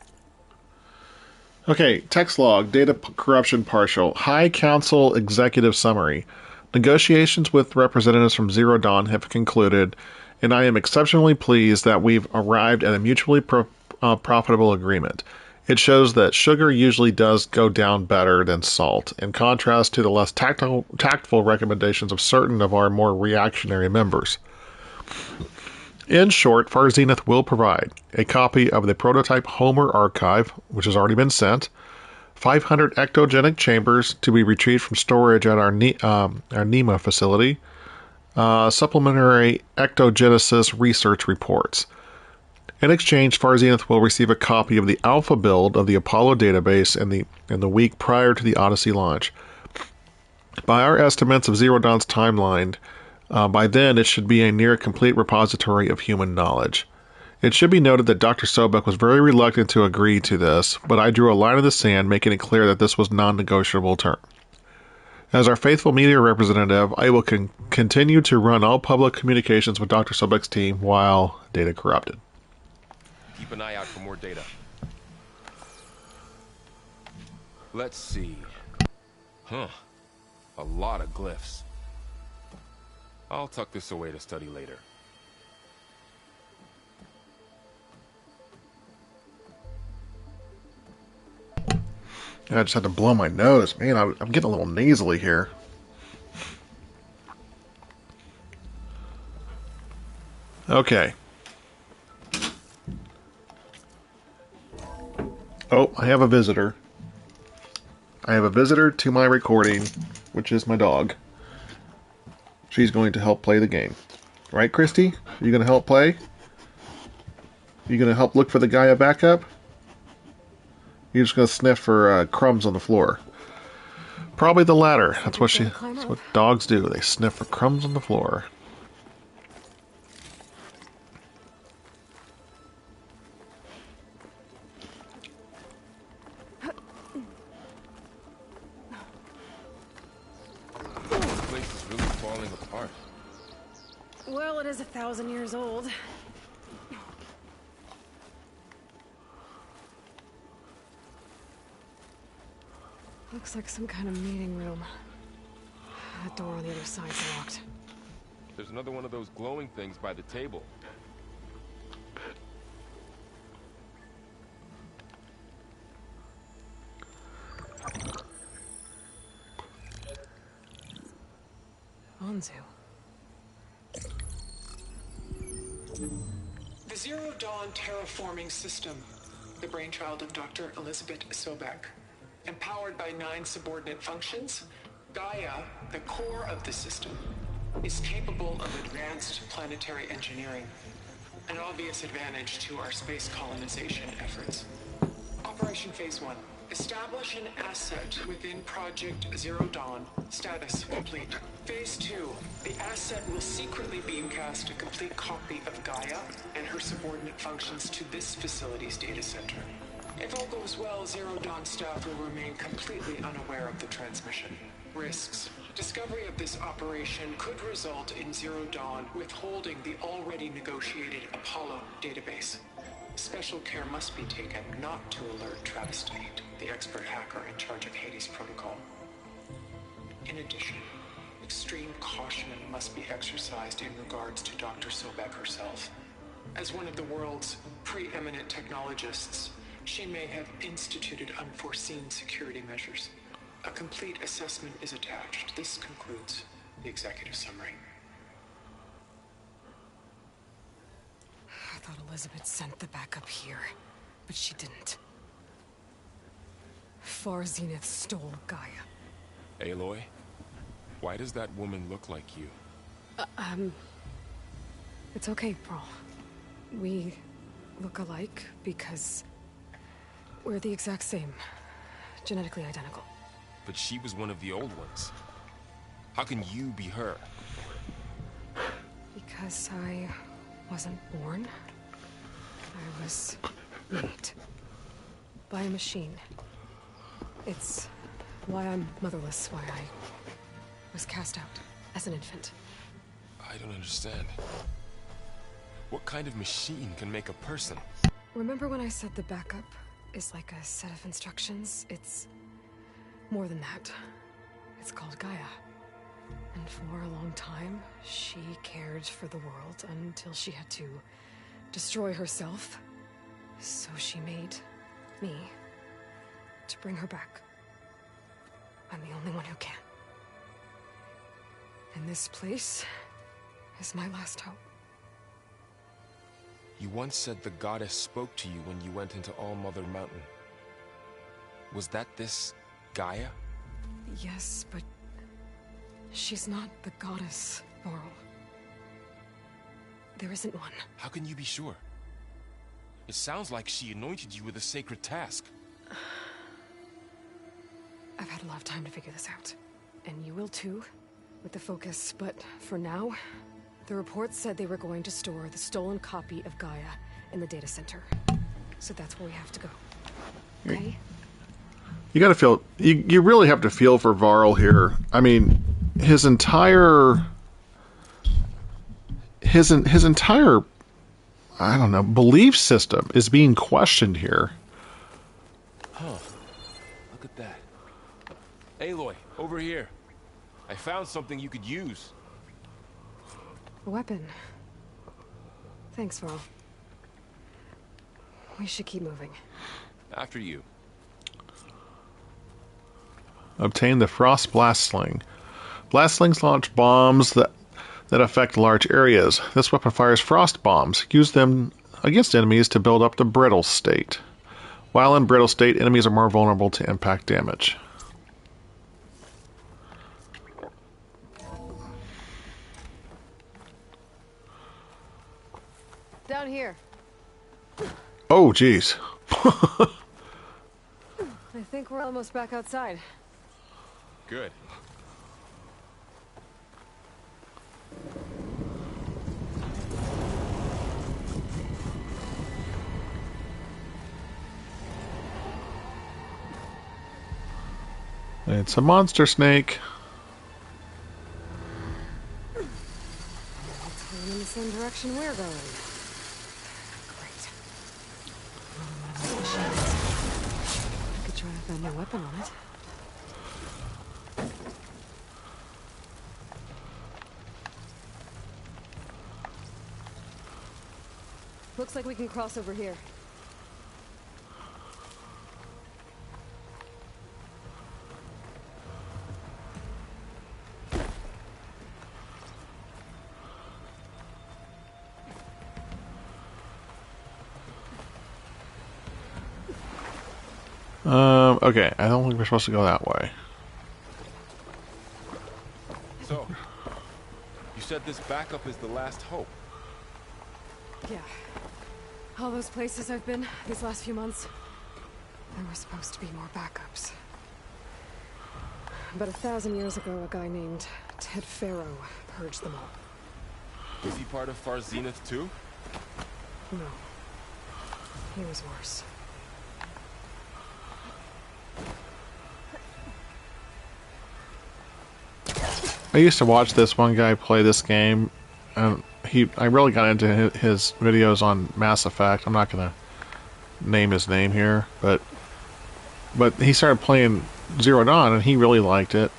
Speaker 1: Okay, text log, data corruption partial, High Council executive summary. Negotiations with representatives from Zero Dawn have concluded, and I am exceptionally pleased that we've arrived at a mutually profitable agreement. It shows that sugar usually does go down better than salt, in contrast to the less tactful recommendations of certain of our more reactionary members. In short, Far Zenith will provide a copy of the prototype Homer archive, which has already been sent, 500 ectogenic chambers to be retrieved from storage at our NEMA facility, supplementary ectogenesis research reports. In exchange, Far Zenith will receive a copy of the alpha build of the Apollo database in the week prior to the Odyssey launch. By our estimates of Zero Dawn's timeline, by then it should be a near complete repository of human knowledge. It should be noted that Dr. Sobek was very reluctant to agree to this, but I drew a line in the sand, making it clear that this was non-negotiable term. As our faithful media representative, I will continue to run all public communications with Dr. Sobek's team while data corrupted.
Speaker 3: Keep an eye out for more data. Let's see. Huh. A lot of glyphs. I'll tuck this away to study later.
Speaker 1: I just had to blow my nose. Man, I'm getting a little nasally here. Okay. Oh, I have a visitor. I have a visitor to my recording, which is my dog. She's going to help play the game. Right, Christy? Are you going to help play? You going to help look for the Gaia backup? You're just going to sniff for crumbs on the floor. Probably the latter. That's what dogs do. They sniff for crumbs on the floor.
Speaker 3: This place is really falling apart.
Speaker 2: Well, it is 1,000 years old. Looks like some kind of meeting room. That door on the other side's locked.
Speaker 3: There's another one of those glowing things by the table.
Speaker 2: Anzu.
Speaker 5: The Zero Dawn terraforming system, the brainchild of Dr. Elizabeth Sobek. Empowered by 9 subordinate functions, Gaia, the core of the system, is capable of advanced planetary engineering, an obvious advantage to our space colonization efforts. Operation Phase 1. Establish an asset within Project Zero Dawn. Status complete. Phase 2. The asset will secretly beamcast a complete copy of Gaia and her subordinate functions to this facility's data center. If all goes well, Zero Dawn staff will remain completely unaware of the transmission. Risks. Discovery of this operation could result in Zero Dawn withholding the already negotiated Apollo database. Special care must be taken not to alert Travis Tate, the expert hacker in charge of Hades Protocol. In addition, extreme caution must be exercised in regards to Dr. Sobek herself. As one of the world's preeminent technologists, she may have instituted unforeseen security measures. A complete assessment is attached. This concludes the executive summary.
Speaker 2: I thought Elizabeth sent the backup here, but she didn't. Far Zenith stole Gaia.
Speaker 3: Aloy, why does that woman look like you?
Speaker 2: It's okay, Pearl. We look alike because we're the exact same. Genetically identical.
Speaker 3: But she was one of the old ones. How can you be her?
Speaker 2: Because I wasn't born. I was made. By a machine. It's why I'm motherless, why I was cast out as an infant.
Speaker 3: I don't understand. What kind of machine can make a person?
Speaker 2: Remember when I said the backup is like a set of instructions? It's more than that. It's called Gaia. And for a long time, she cared for the world until she had to destroy herself. So she made me to bring her back. I'm the only one who can. And this place is my last hope.
Speaker 3: You once said the goddess spoke to you when you went into All Mother Mountain. Was that this Gaia?
Speaker 2: Yes, but she's not the goddess, Varl. There isn't one.
Speaker 3: How can you be sure? It sounds like she anointed you with a sacred task.
Speaker 2: I've had a lot of time to figure this out. And you will too, with the focus. But for now, the report said they were going to store the stolen copy of Gaia in the data center. So that's where we have to go. Okay?
Speaker 1: You gotta feel... You really have to feel for Varl here. I mean, his entire... His entire... I don't know, belief system is being questioned here.
Speaker 3: Huh. Look at that. Aloy, over here. I found something you could use.
Speaker 2: A weapon. Thanks, Varl. We should keep moving.
Speaker 3: After you.
Speaker 1: Obtain the Frost Blast Sling. Blast slings launch bombs that affect large areas. This weapon fires frost bombs. Use them against enemies to build up the brittle state. While in brittle state, enemies are more vulnerable to impact damage.
Speaker 2: Down here.
Speaker 1: Oh, jeez.
Speaker 2: I think we're almost back outside.
Speaker 3: Good.
Speaker 1: It's a monster snake.
Speaker 2: It's going in the same direction we're going. Great. I could try out that new weapon on it. Looks like we can cross over here.
Speaker 1: Okay, I don't think we're supposed to go that way.
Speaker 3: So, you said this backup is the last hope.
Speaker 2: Yeah. All those places I've been these last few months, there were supposed to be more backups. But 1,000 years ago, a guy named Ted Faro purged them all.
Speaker 3: Was he part of Far Zenith too?
Speaker 2: No. He was worse.
Speaker 1: I used to watch this one guy play this game, and I really got into his videos on Mass Effect. I'm not gonna name his name here, but he started playing Zero Dawn, and he really liked it.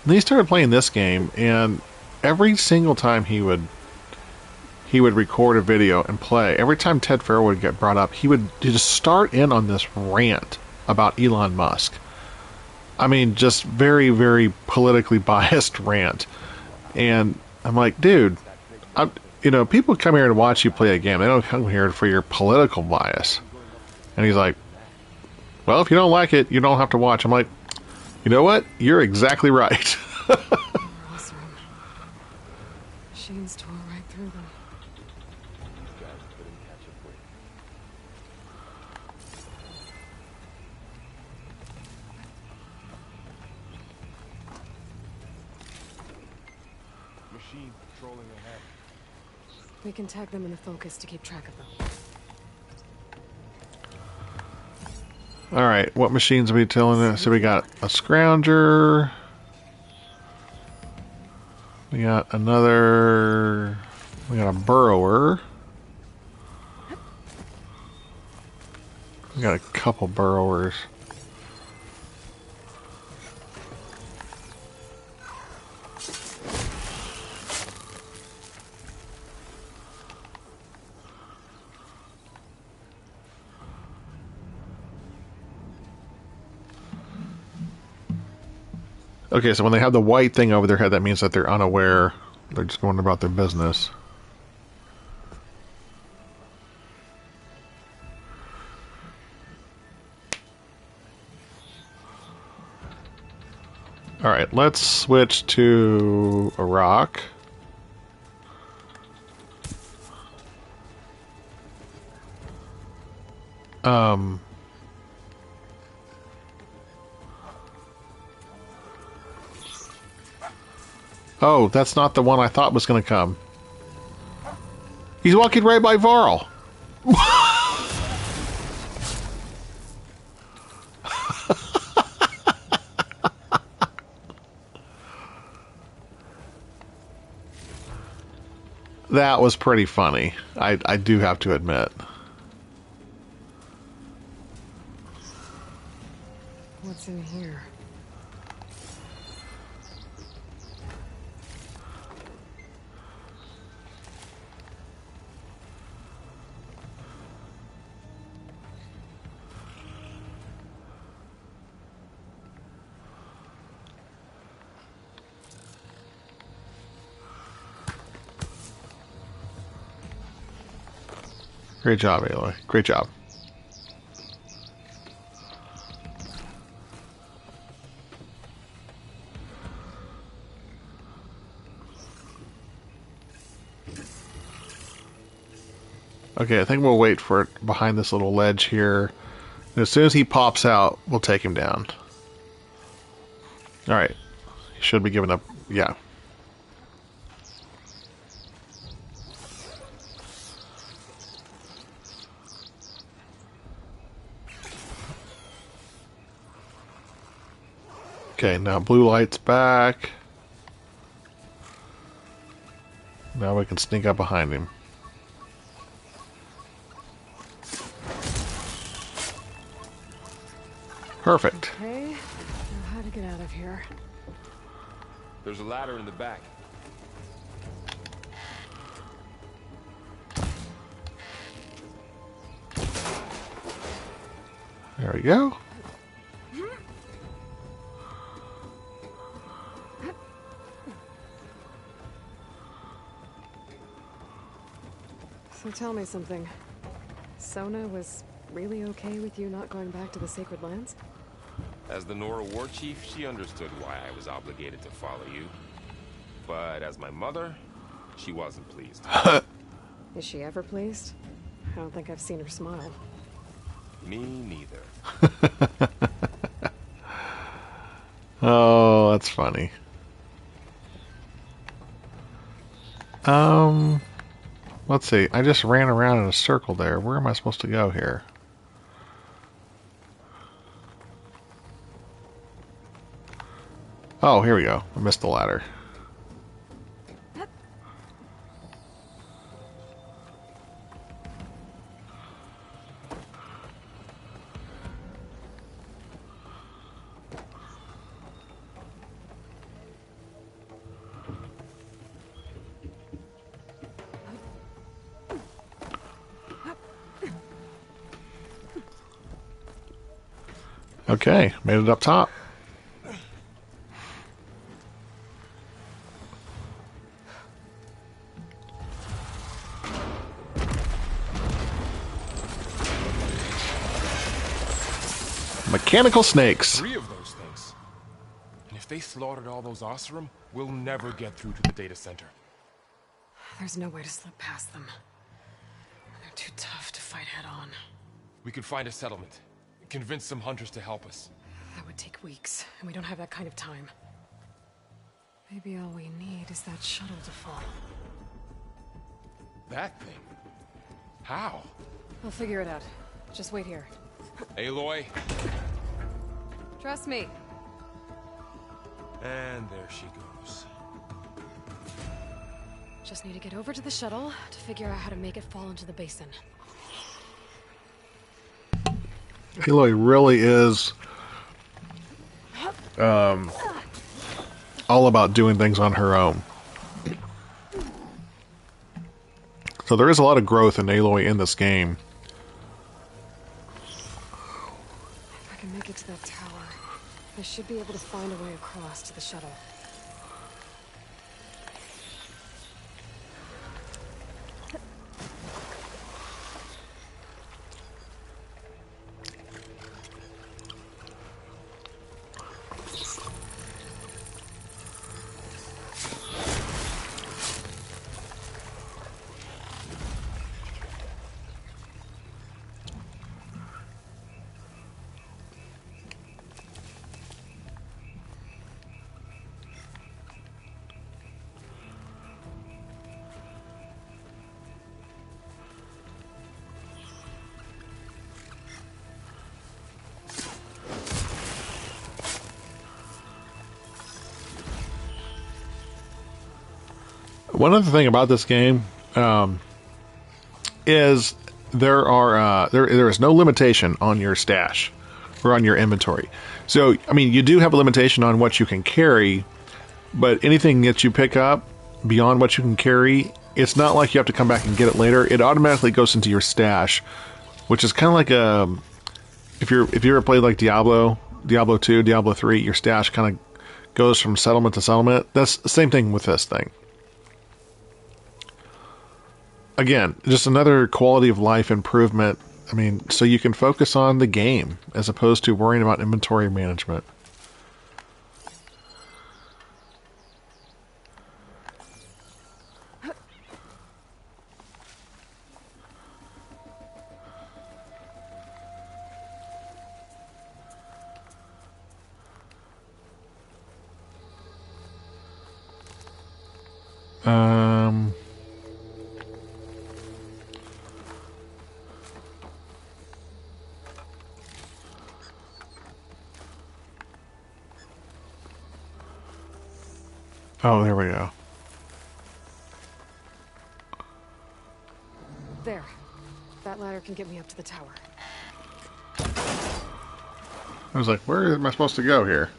Speaker 1: And he started playing this game, and every single time he would record a video and play. Every time Ted Faro would get brought up, he would just start in on this rant about Elon Musk. I mean, just very, very politically biased rant. And I'm like, dude, people come here to watch you play a game. They don't come here for your political bias. And he's like, well, if you don't like it, you don't have to watch. I'm like, you know what? You're exactly right.
Speaker 2: Awesome. Machines tore right through them.
Speaker 3: Machine patrolling ahead.
Speaker 2: We can tag them in the focus to keep track of them.
Speaker 1: Alright, what machines are we telling us? So we got a scrounger. We got another... We got a burrower. We got a couple burrowers. Okay, so when they have the white thing over their head, that means that they're unaware. They're just going about their business. Alright, let's switch to a rock. Oh, that's not the one I thought was going to come. He's walking right by Varl. That was pretty funny. I do have to admit.
Speaker 2: What's in here?
Speaker 1: Great job, Aloy. Great job. Okay, I think we'll wait for it behind this little ledge here. And as soon as he pops out, we'll take him down. Alright. He should be giving up. Yeah. Okay, now blue light's back. Now we can sneak up behind him. Perfect.
Speaker 2: Okay, now how to get out of here.
Speaker 3: There's a ladder in the back.
Speaker 1: There we go.
Speaker 2: So tell me something. Sona was really okay with you not going back to the Sacred Lands?
Speaker 3: As the Nora war chief, she understood why I was obligated to follow you. But as my mother, she wasn't pleased.
Speaker 2: Is she ever pleased? I don't think I've seen her smile.
Speaker 3: Me neither.
Speaker 1: Oh, that's funny. Let's see. I just ran around in a circle there. Where am I supposed to go here? Oh, here we go. I missed the ladder. Okay, made it up top. Mechanical snakes.
Speaker 3: 3 of those things. And if they slaughtered all those Oseram, we'll never get through to the data center.
Speaker 2: There's no way to slip past them. They're too tough to fight head on.
Speaker 3: We could find a settlement. Convince some hunters to help us.
Speaker 2: That would take weeks, and we don't have that kind of time. Maybe all we need is that shuttle to fall.
Speaker 3: That thing? How?
Speaker 2: I'll figure it out. Just wait here.
Speaker 3: Aloy.
Speaker 2: Trust me.
Speaker 3: And there she goes.
Speaker 2: Just need to get over to the shuttle to figure out how to make it fall into the basin.
Speaker 1: Aloy really is all about doing things on her own. So there is a lot of growth in Aloy in this game.
Speaker 2: If I can make it to that tower, I should be able to find a way across to the shuttle.
Speaker 1: One other thing about this game is there is no limitation on your stash or on your inventory. So, I mean, you do have a limitation on what you can carry, but anything that you pick up beyond what you can carry, it's not like you have to come back and get it later. It automatically goes into your stash, which is kind of like if you ever played like Diablo 2, Diablo 3, your stash kind of goes from settlement to settlement. That's the same thing with this thing. again, just another quality of life improvement. I mean, so you can focus on the game as opposed to worrying about inventory management. Oh, there we go.
Speaker 2: There. That ladder can get me up to the tower.
Speaker 1: I was like, where am I supposed to go here?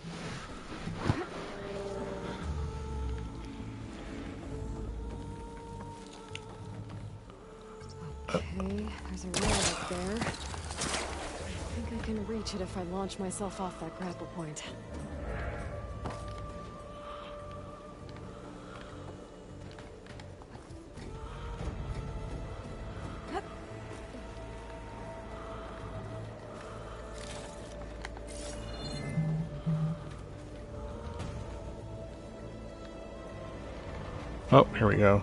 Speaker 2: Okay, there's a rail up there. I think I can reach it if I launch myself off that grapple point.
Speaker 1: Oh, here we go.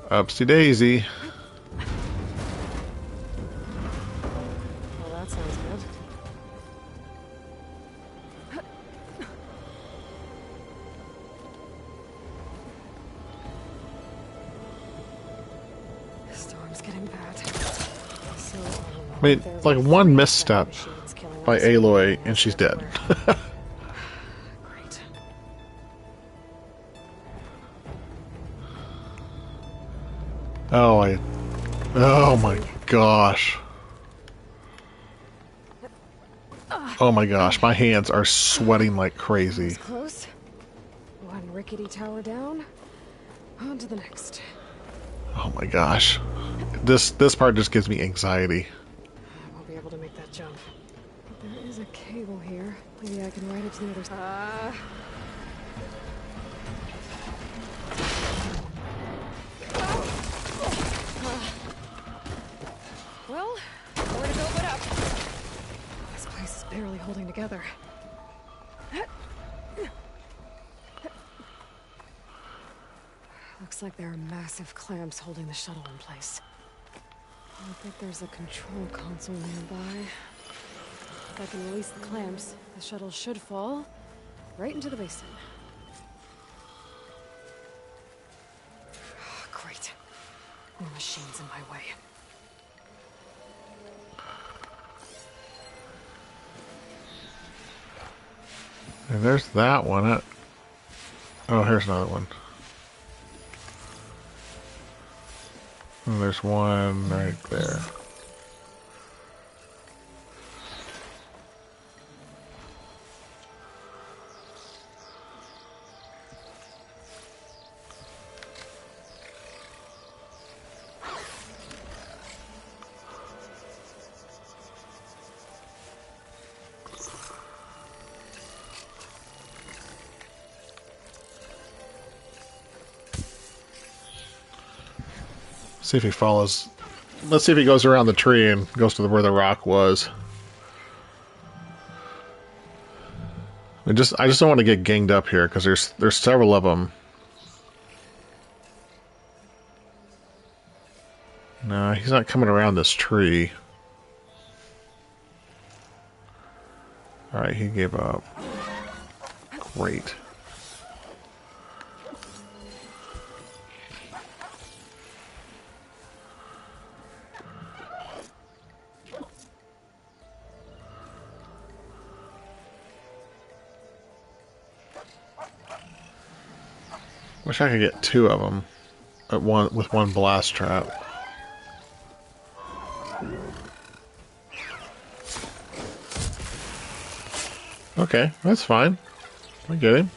Speaker 1: Upsy daisy.
Speaker 2: Well, that sounds good. The storm's getting bad. So,
Speaker 1: I mean, like one misstep by Aloy and she's dead.
Speaker 2: Great.
Speaker 1: Oh my gosh. Oh my gosh, my hands are sweating like crazy.
Speaker 2: Close. One rickety tower down. On to the next.
Speaker 1: Oh my gosh. This part just gives me anxiety.
Speaker 2: I won't be able to make that jump. But there is a cable here. Maybe I can ride it to the other side. Well, nowhere to go but up. This place is barely holding together. Looks like there are massive clamps holding the shuttle in place. I bet there's a control console nearby. If I can release the clamps, the shuttle should fall right into the basin. Great. More machines in my way.
Speaker 1: And there's that one. Oh, here's another one. And there's one right there. See if he follows. Let's see if he goes around the tree and goes to where the rock was. I just don't want to get ganged up here because there's several of them. No, he's not coming around this tree. All right, he gave up. Great. Wish I could get two of them at with one blast trap. Okay, that's fine. I get him.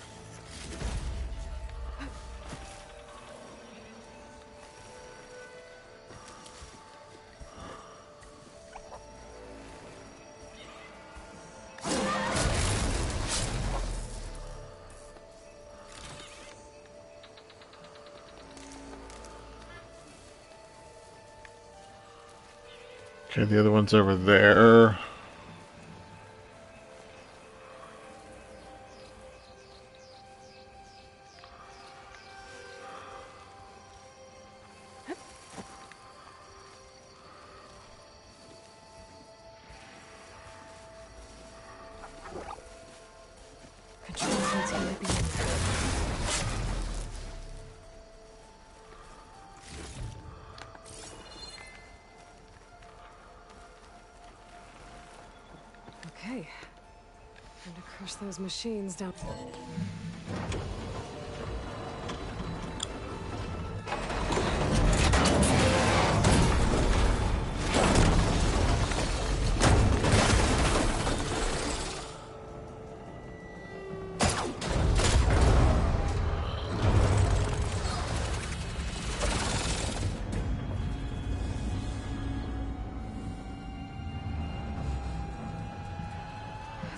Speaker 1: Okay, the other one's over there.
Speaker 2: Control console might be in there. Okay. Time to crush those machines down.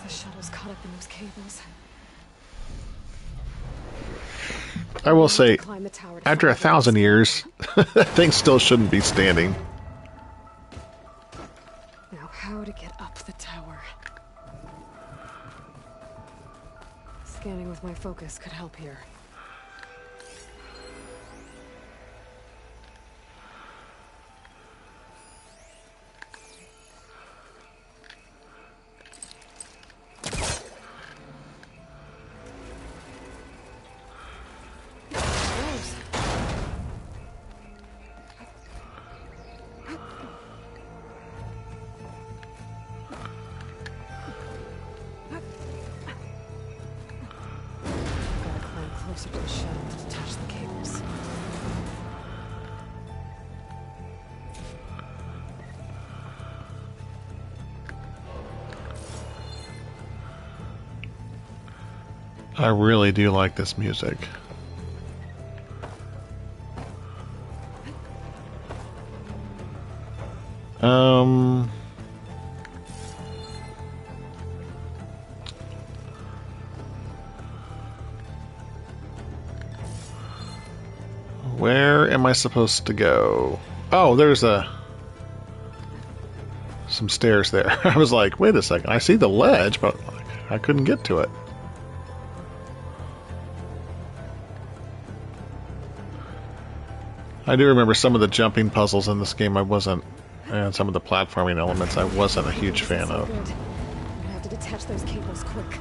Speaker 2: The shuttle's caught up in those cables.
Speaker 1: I will say,
Speaker 2: Climb the tower to
Speaker 1: after
Speaker 2: find out
Speaker 1: 1,000 years, that thing still shouldn't be standing.
Speaker 2: Now, how to get up the tower? Scanning with my focus could help here. Close. Gotta climb closer to the shuttle to detach the cables.
Speaker 1: I really do like this music. Where am I supposed to go? Oh, there's some stairs there. I was like, wait a second, I see the ledge, but I couldn't get to it. I do remember some of the jumping puzzles in this game and some of the platforming elements I wasn't a huge fan of.
Speaker 2: Good. I'm gonna have to detach those cables quick.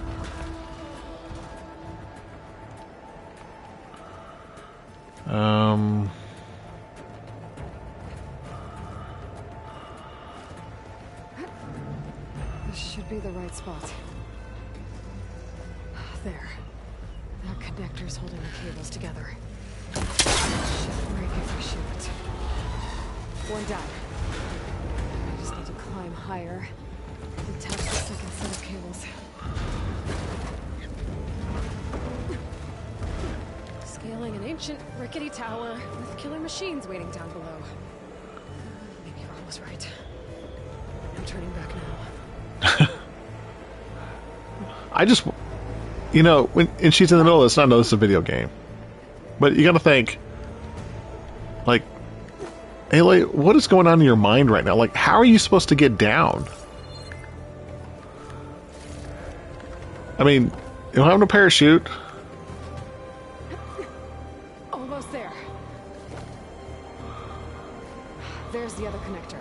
Speaker 2: This should be the right spot. There. That connector's holding the cables together. Should break if we shoot. One down. I just need to climb higher and touch the second set of cables. Scaling an ancient, rickety tower with killer machines waiting down below. Maybe Earl was right. I'm turning back now.
Speaker 1: I just, and she's in the middle of this, and I know this is a video game, but you gotta think, like, Aloy, what is going on in your mind right now? Like, how are you supposed to get down? I mean, you don't have no parachute.
Speaker 2: Almost there. There's the other connector.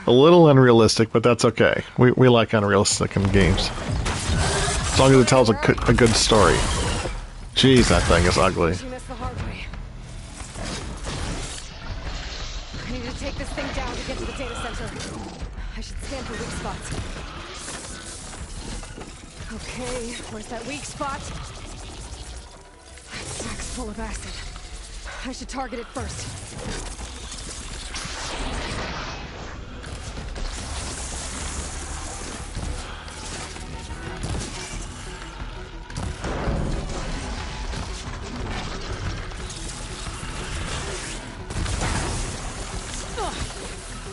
Speaker 1: A little unrealistic, but that's okay. We like unrealistic in games. As long as it tells a good story. Jeez, that thing is ugly.
Speaker 2: You missed the hard way. I need to take this thing down to get to the data center. I should scan for weak spots. Okay, where's that weak spot? That sack's full of acid. I should target it first.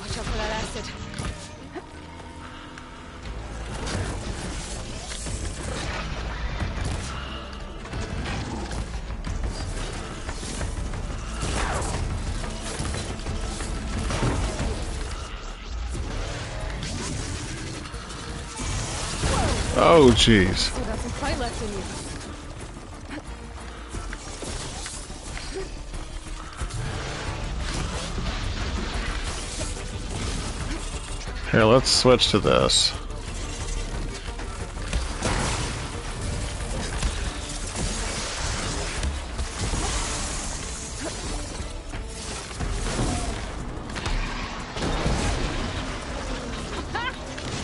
Speaker 2: Watch out for that acid.
Speaker 1: Oh, jeez.
Speaker 2: Still got some fight left in you.
Speaker 1: Here, let's switch to this.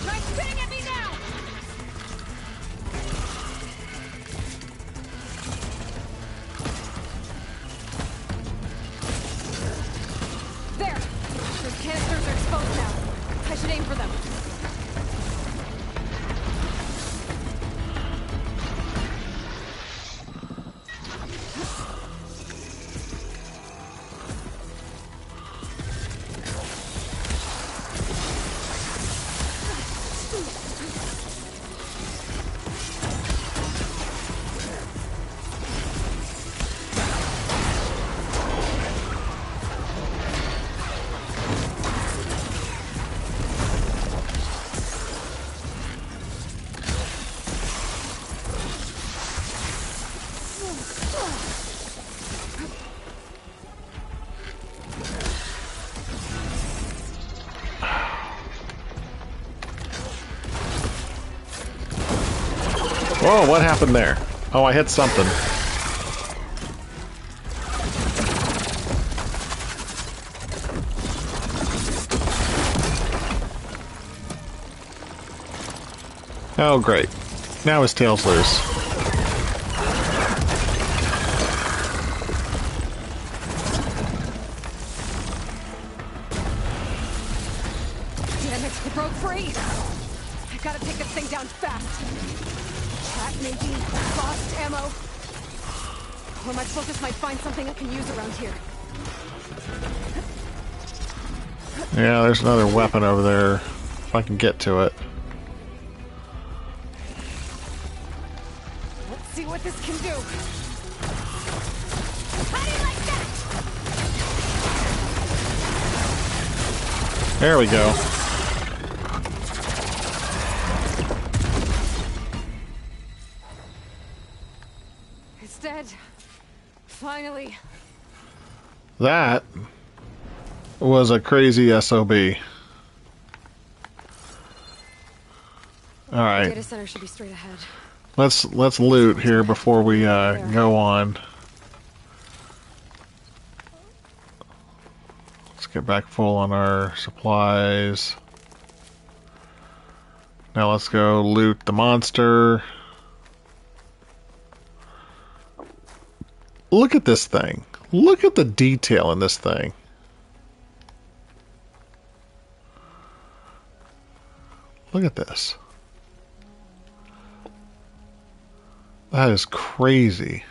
Speaker 2: Try spitting at me now! There! Those canisters are exposed now. I should aim for them.
Speaker 1: Whoa, what happened there? Oh, I hit something. Oh, great. Now his tail's loose.
Speaker 2: Damn it, it broke free! I gotta take this thing down fast. Trap maybe? Lost ammo? Or my focus might find something I can use around here.
Speaker 1: Yeah, there's another weapon over there. If I can get to it.
Speaker 2: Let's see what this can do. How do you like that?
Speaker 1: There we go.
Speaker 2: It's dead. Finally.
Speaker 1: That was a crazy SOB. Alright.
Speaker 2: Data center should be straight ahead.
Speaker 1: Let's loot here before we go on. Let's get back full on our supplies. Now let's go loot the monster. Look at this thing. Look at the detail in this thing. Look at this. That is crazy.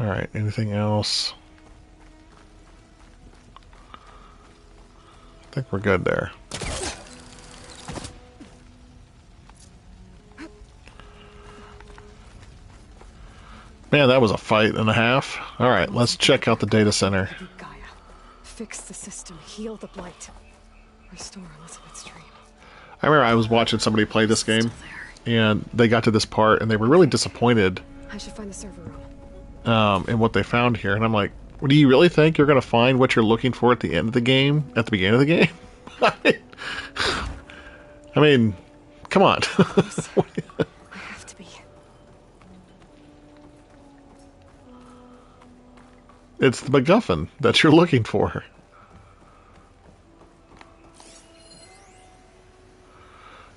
Speaker 1: Alright, anything else? I think we're good there. Man, that was a fight and a half. Alright, let's check out the data center.
Speaker 2: Gaia. Fix the system. Heal the blight. Restore Elizabeth's dream.
Speaker 1: I remember I was watching somebody play this game, and they got to this part, and they were really disappointed.
Speaker 2: I should find the server room.
Speaker 1: and what they found here. And I'm like, do you really think you're going to find what you're looking for at the end of the game, at the beginning of the game? I mean, come on.
Speaker 2: I have to be.
Speaker 1: It's the MacGuffin that you're looking for.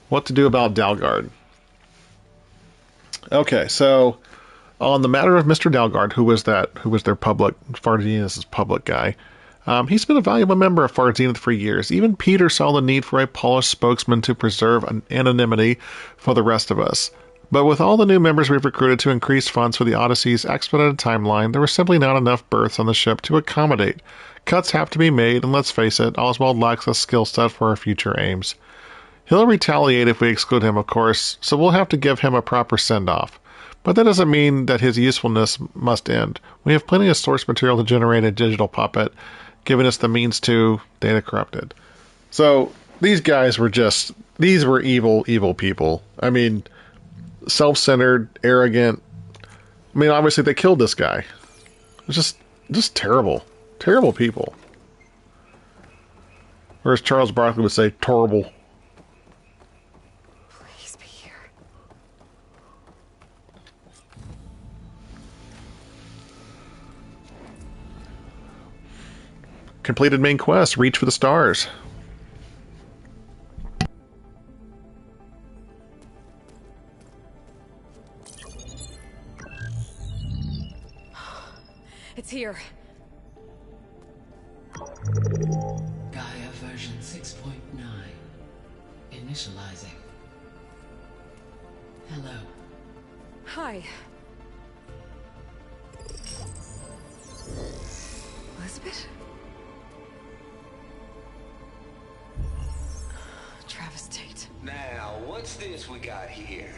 Speaker 1: What to do about Dalgard? Okay, so on the matter of Mr. Dalgard, who was their public, Farzeneth's public guy, he's been a valuable member of Far Zenith for years. Even Peter saw the need for a polished spokesman to preserve an anonymity for the rest of us. But with all the new members we've recruited to increase funds for the Odyssey's expedited timeline, there were simply not enough berths on the ship to accommodate. Cuts have to be made, and let's face it, Oswald lacks a skill set for our future aims. He'll retaliate if we exclude him, of course, so we'll have to give him a proper send-off. But that doesn't mean that his usefulness must end. We have plenty of source material to generate a digital puppet, giving us the means to data corrupted. So these guys were these were evil, evil people. I mean, self-centered, arrogant. I mean, obviously they killed this guy. It's just terrible. Terrible people. Or as Charles Barkley would say, terrible.
Speaker 2: Please be here.
Speaker 1: Completed main quest. Reach for the stars.
Speaker 2: It's here.
Speaker 4: Gaia version 6.9. Initializing. Hello.
Speaker 2: Hi. Elizabeth? Travis Tate.
Speaker 6: Now, what's this we got here?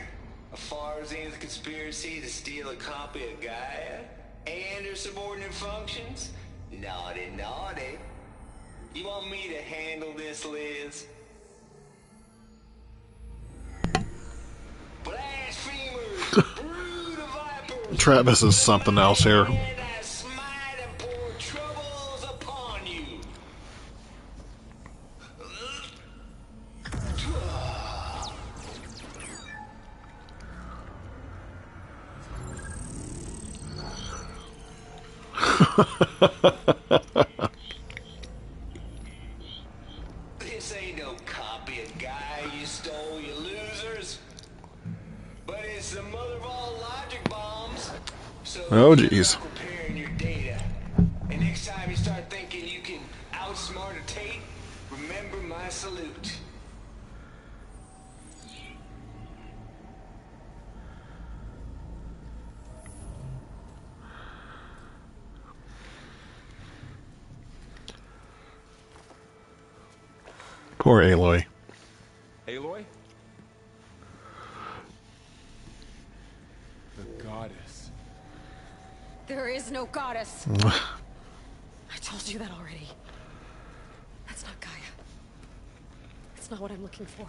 Speaker 6: A Far Zenith conspiracy to steal a copy of Gaia? And her subordinate functions? Naughty, naughty. You want me to handle this, Liz? Blasphemers! Brood of vipers!
Speaker 1: Travis is something else here.
Speaker 6: And I smite and pour troubles upon you. This ain't no copy of Gaia you stole, you losers. But it's the mother of all logic bombs. So
Speaker 1: Oh,
Speaker 6: keep
Speaker 1: jeez.
Speaker 6: on preparing your data. And next time you start thinking you can outsmart a Tate, remember my salute.
Speaker 1: Poor Aloy.
Speaker 3: Aloy? The goddess.
Speaker 2: There is no goddess. I told you that already. That's not Gaia. It's not what I'm looking for.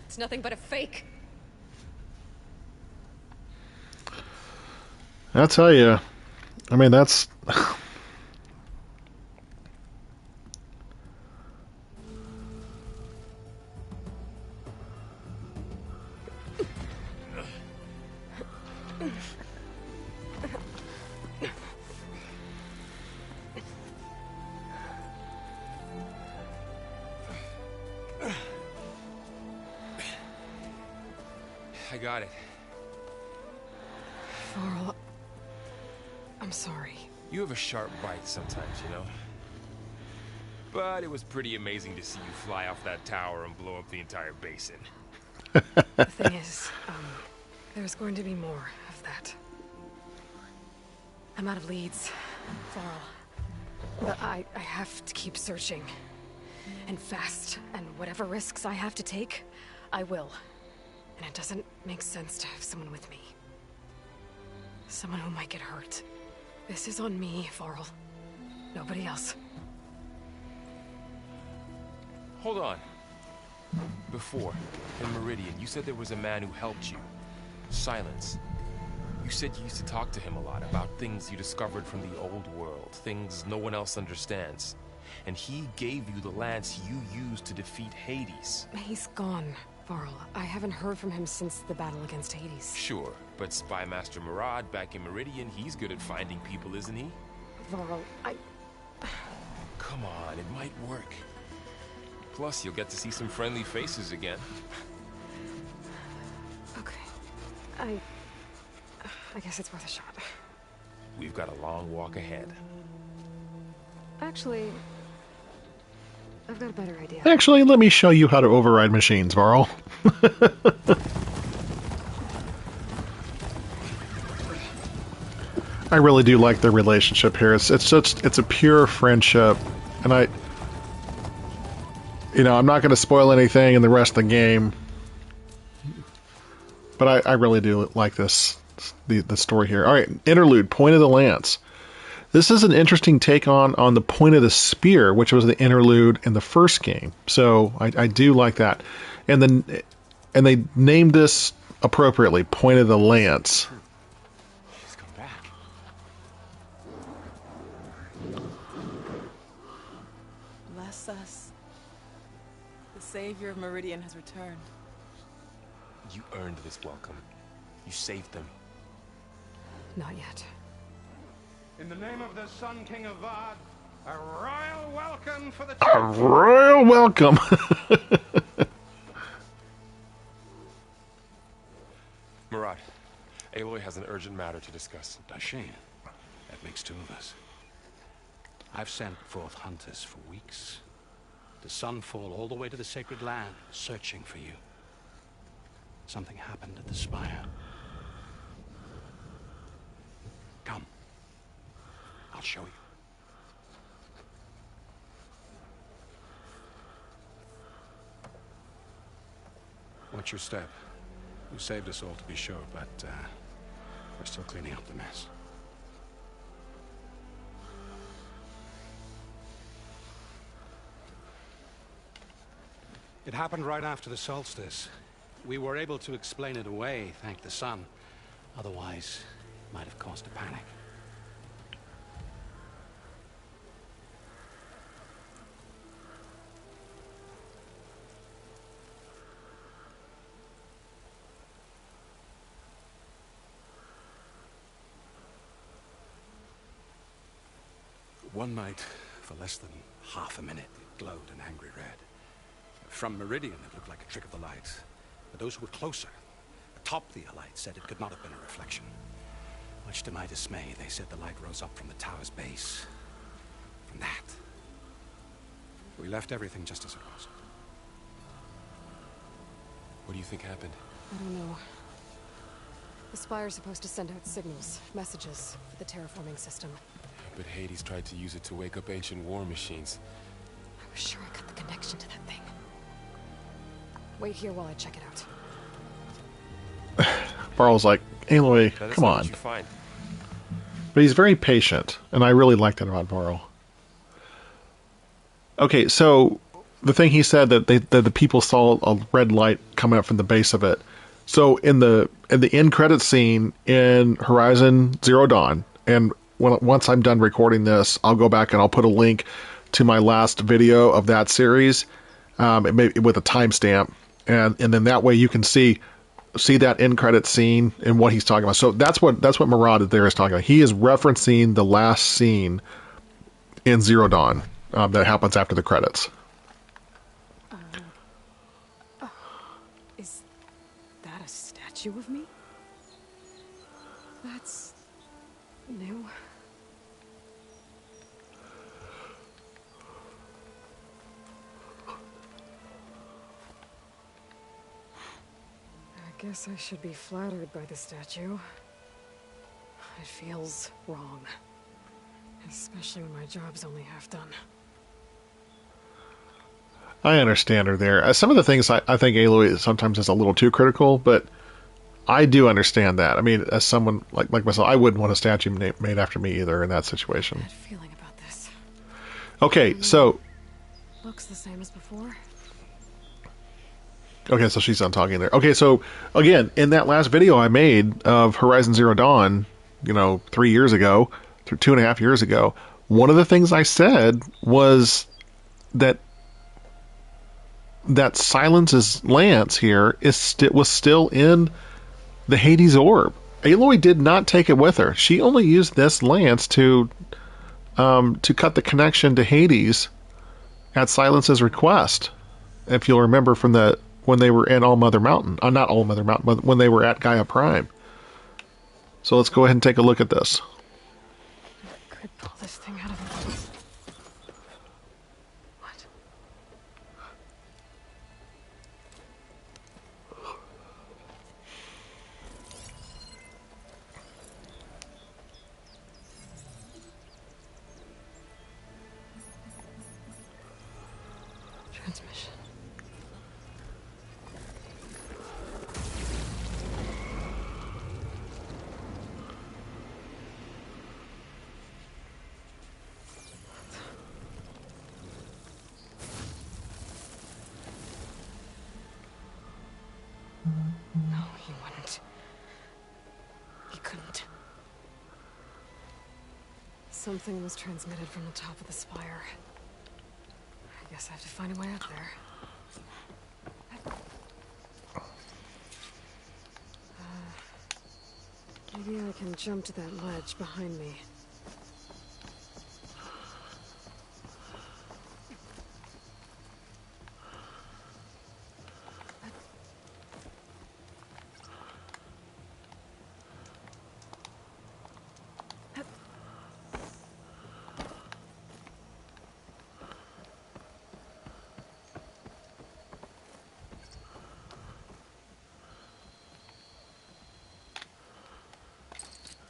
Speaker 2: It's nothing but a fake.
Speaker 1: I'll tell you. I mean, that's...
Speaker 3: I got it.
Speaker 2: Varl, I'm sorry.
Speaker 3: You have a sharp bite sometimes, you know? But it was pretty amazing to see you fly off that tower and blow up the entire basin.
Speaker 2: The thing is, there's going to be more of that. I'm out of leads, Varl. But I have to keep searching. And fast. And whatever risks I have to take, I will. And it doesn't make sense to have someone with me. Someone who might get hurt. This is on me, Varl. Nobody else.
Speaker 3: Hold on. Before, in Meridian, you said there was a man who helped you. Silence. You said you used to talk to him a lot about things you discovered from the old world, things no one else understands. And he gave you the lance you used to defeat Hades.
Speaker 2: He's gone, Varl. I haven't heard from him since the battle against Hades.
Speaker 3: Sure, but Spy Master Murad back in Meridian, he's good at finding people, isn't he?
Speaker 2: Varl,
Speaker 3: Come on, it might work. Plus, you'll get to see some friendly faces again.
Speaker 2: Okay. I guess it's worth a shot.
Speaker 3: We've got a long walk ahead.
Speaker 2: Actually, I've got a better idea.
Speaker 1: Actually, let me show you how to override machines, Varl. I really do like their relationship here. It's a pure friendship, and I'm not going to spoil anything in the rest of the game, but I really do like the story here. All right, Interlude, Point of the Lance. This is an interesting take on the Point of the Spear, which was the interlude in the first game. So I do like that, and they named this appropriately, Point of the Lance.
Speaker 3: She's come back.
Speaker 7: Bless us. The savior of Meridian has returned.
Speaker 3: You earned this welcome. You saved them.
Speaker 2: Not yet.
Speaker 8: In the name of the Sun King of Vard, a royal welcome for the
Speaker 1: A royal welcome.
Speaker 3: Murad, Aloy has an urgent matter to discuss.
Speaker 8: Does she? That makes two of us. I've sent forth hunters for weeks. To Sunfall, all the way to the Sacred Land, searching for you. Something happened at the Spire. Come. I'll show you. Watch your step. You saved us all, to be sure, but we're still cleaning up the mess. It happened right after the solstice. We were able to explain it away, thank the sun. Otherwise, it might have caused a panic. One night, for less than half a minute, it glowed an angry red. From Meridian, it looked like a trick of the light. But those who were closer, atop the light, said it could not have been a reflection. Much to my dismay, they said the light rose up from the tower's base. From that. We left everything just as it was.
Speaker 3: What do you think happened?
Speaker 2: I don't know. The Spire's supposed to send out signals, messages, for the terraforming system.
Speaker 3: But Hades tried to use it to wake up ancient war machines.
Speaker 2: I was sure I got the connection to that thing. Wait here while I check it out.
Speaker 1: Varl's like, Aloy, come on.
Speaker 3: What you find.
Speaker 1: But he's very patient, and I really like that about Varl. Okay, so the thing he said that the people saw a red light coming up from the base of it. So in the end credit scene in Horizon Zero Dawn, and once I'm done recording this, I'll go back and I'll put a link to my last video of that series, with a timestamp, and then that way you can see that end credit scene and what he's talking about. So that's what Murad there is talking about. He is referencing the last scene in Zero Dawn that happens after the credits.
Speaker 2: Is that a statue of me? That's new. I guess I should be flattered by the statue. It feels wrong. Especially when my job's only half done.
Speaker 1: I understand her there. Some of the things I think Aloy sometimes is a little too critical, but I do understand that. I mean, as someone like myself, I wouldn't want a statue made after me either in that situation.
Speaker 2: Bad feeling about this.
Speaker 1: Okay, so
Speaker 2: Looks the same as before.
Speaker 1: Okay, so she's done talking there. Okay, so again, in that last video I made of Horizon Zero Dawn, 3 years ago, 2.5 years ago, one of the things I said was that Silence's lance here was still in the Hades orb. Aloy did not take it with her. She only used this lance to cut the connection to Hades at Silence's request. If you'll remember from when they were in All Mother Mountain, not All Mother Mountain, but when they were at Gaia Prime. So let's go ahead and take a look at this.
Speaker 2: I could pull this thing out of it. What? Transmission. No, he wouldn't. He couldn't. Something was transmitted from the top of the spire. I guess I have to find a way up there. Maybe I can jump to that ledge behind me.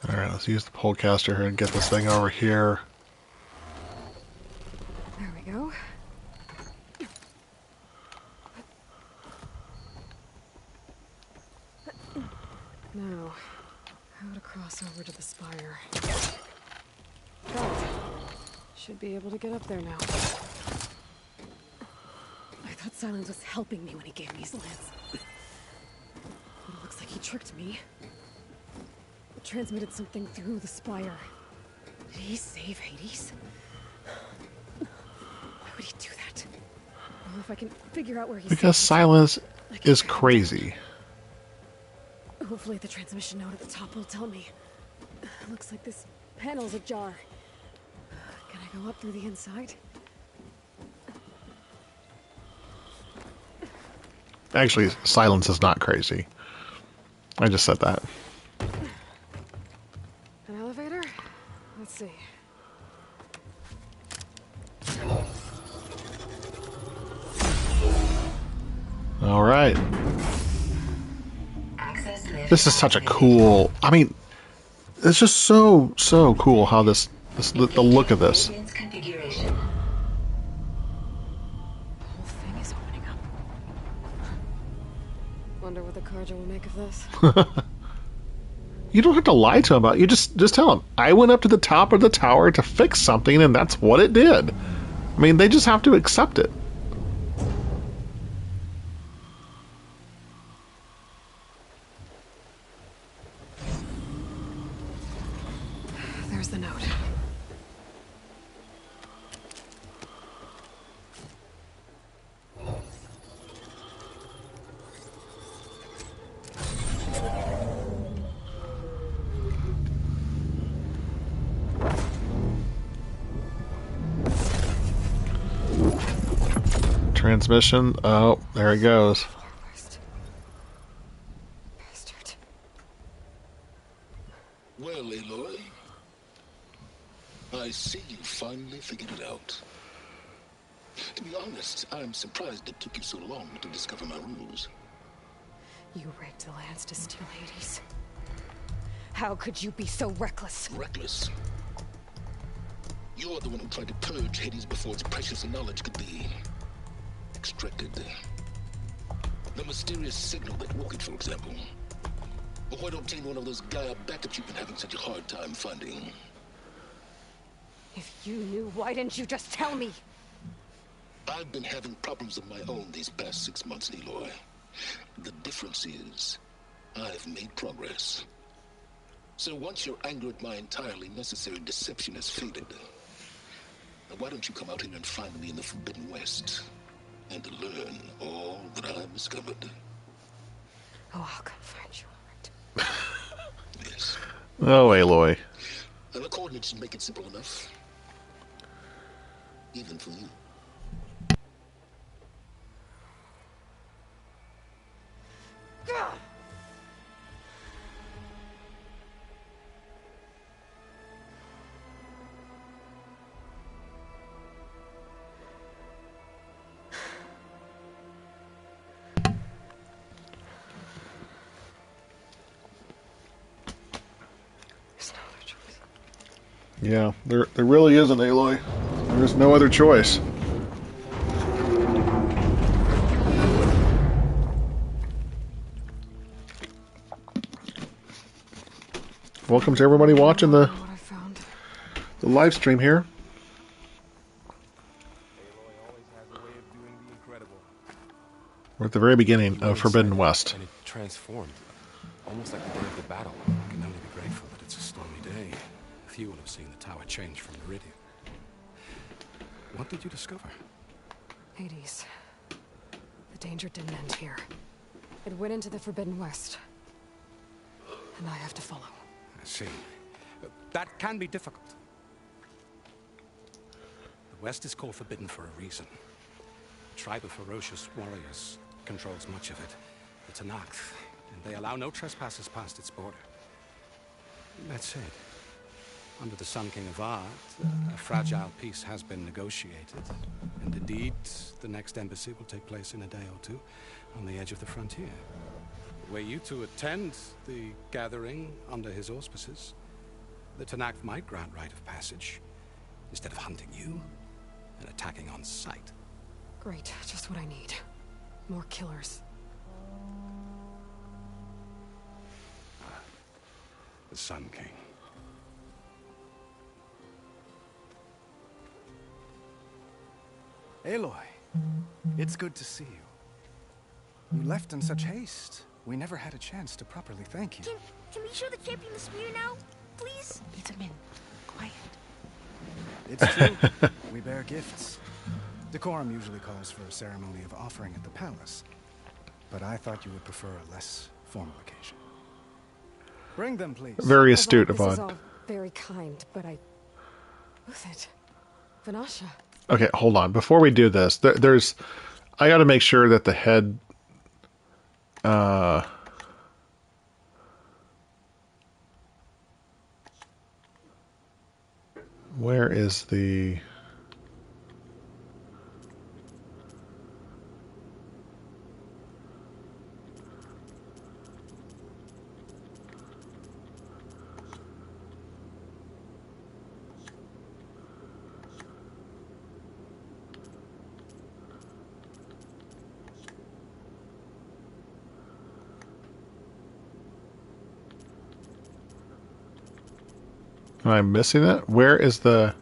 Speaker 1: Alright, let's use the polecaster here and get this thing over here.
Speaker 2: There we go. Now, how to cross over to the spire. Got it. Should be able to get up there now. I thought Silence was helping me when he gave me his lance. But it looks like he tricked me. Transmitted something through the spire. Did he save Hades? Why would he do that? Well, if I can figure out where he's
Speaker 1: Because Silence is crazy.
Speaker 2: Hopefully the transmission note at the top will tell me. Looks like this panel's ajar. Can I go up through the inside?
Speaker 1: Actually, Silence is not crazy. I just said that.
Speaker 2: An elevator? Let's see.
Speaker 1: All right. This is such a cool... I mean, it's just so cool how the look of this.
Speaker 2: The whole thing is opening up. Wonder what the Carja will make of this.
Speaker 1: You don't have to lie to him about it. You just tell him, I went up to the top of the tower to fix something, and that's what it did. I mean, they just have to accept it.
Speaker 2: There's the note.
Speaker 1: Transmission. Oh, there it goes.
Speaker 2: Bastard.
Speaker 4: Well, Aloy, I see you finally figured it out. To be honest, I'm surprised it took you so long to discover my ruse.
Speaker 2: You rigged the lance to steal Hades. How could you be so reckless?
Speaker 4: Reckless? You're the one who tried to purge Hades before its precious knowledge could be extracted. The mysterious signal that woke it, for example. Or why obtain one of those Gaia backups you've been having such a hard time finding?
Speaker 2: If you knew, why didn't you just tell me?
Speaker 4: I've been having problems of my own these past 6 months, Aloy.
Speaker 9: The difference is, I've made progress. So once your anger at my entirely necessary deception has faded, now why don't you come out here and find me in the Forbidden West and learn all that I've discovered?
Speaker 2: Oh, I'll come find you, all right?
Speaker 9: Yes.
Speaker 1: Oh, Aloy.
Speaker 9: And the coordinates should make it simple enough. Even for you.
Speaker 2: There's no other choice.
Speaker 1: Yeah, there really isn't, Aloy. There's no other choice. Welcome to everybody watching the
Speaker 2: What I found.
Speaker 1: live stream here.
Speaker 3: Aloy always has a way of doing the incredible.
Speaker 1: We're at the very beginning
Speaker 3: You went
Speaker 1: of Forbidden
Speaker 3: inside
Speaker 1: West.
Speaker 3: and it transformed, almost like the day of the battle.
Speaker 8: I can only be grateful that it's a stormy day. Few will have seen the tower change from Meridian. What did you discover?
Speaker 2: Hades. The danger didn't end here. It went into the Forbidden West. And I have to follow.
Speaker 8: I see. That can be difficult. The West is called forbidden for a reason. A tribe of ferocious warriors controls much of it. The Tenakth, and they allow no trespassers past its border. That said, under the Sun King of Art, a fragile peace has been negotiated. And indeed, the next embassy will take place in a day or two on the edge of the frontier. Were you to attend the gathering under his auspices, the Tenakth might grant right of passage, instead of hunting you and attacking on sight.
Speaker 2: Great, just what I need. More killers.
Speaker 8: The Sun King.
Speaker 10: Aloy, it's good to see you. You left in such haste. We never had a chance to properly thank you.
Speaker 11: Can we show the champion the spear now? Please? Lead him in. Quiet.
Speaker 10: It's true. We bear gifts. Decorum usually calls for a ceremony of offering at the palace. But I thought you would prefer a less formal occasion. Bring them, please.
Speaker 1: Very astute,
Speaker 2: This is
Speaker 1: Yvonne.
Speaker 2: all very kind, but who's it? Vanasha.
Speaker 1: Okay, hold on. Before we do this, I got to make sure that the head. Where is the? Am I missing it? Where is the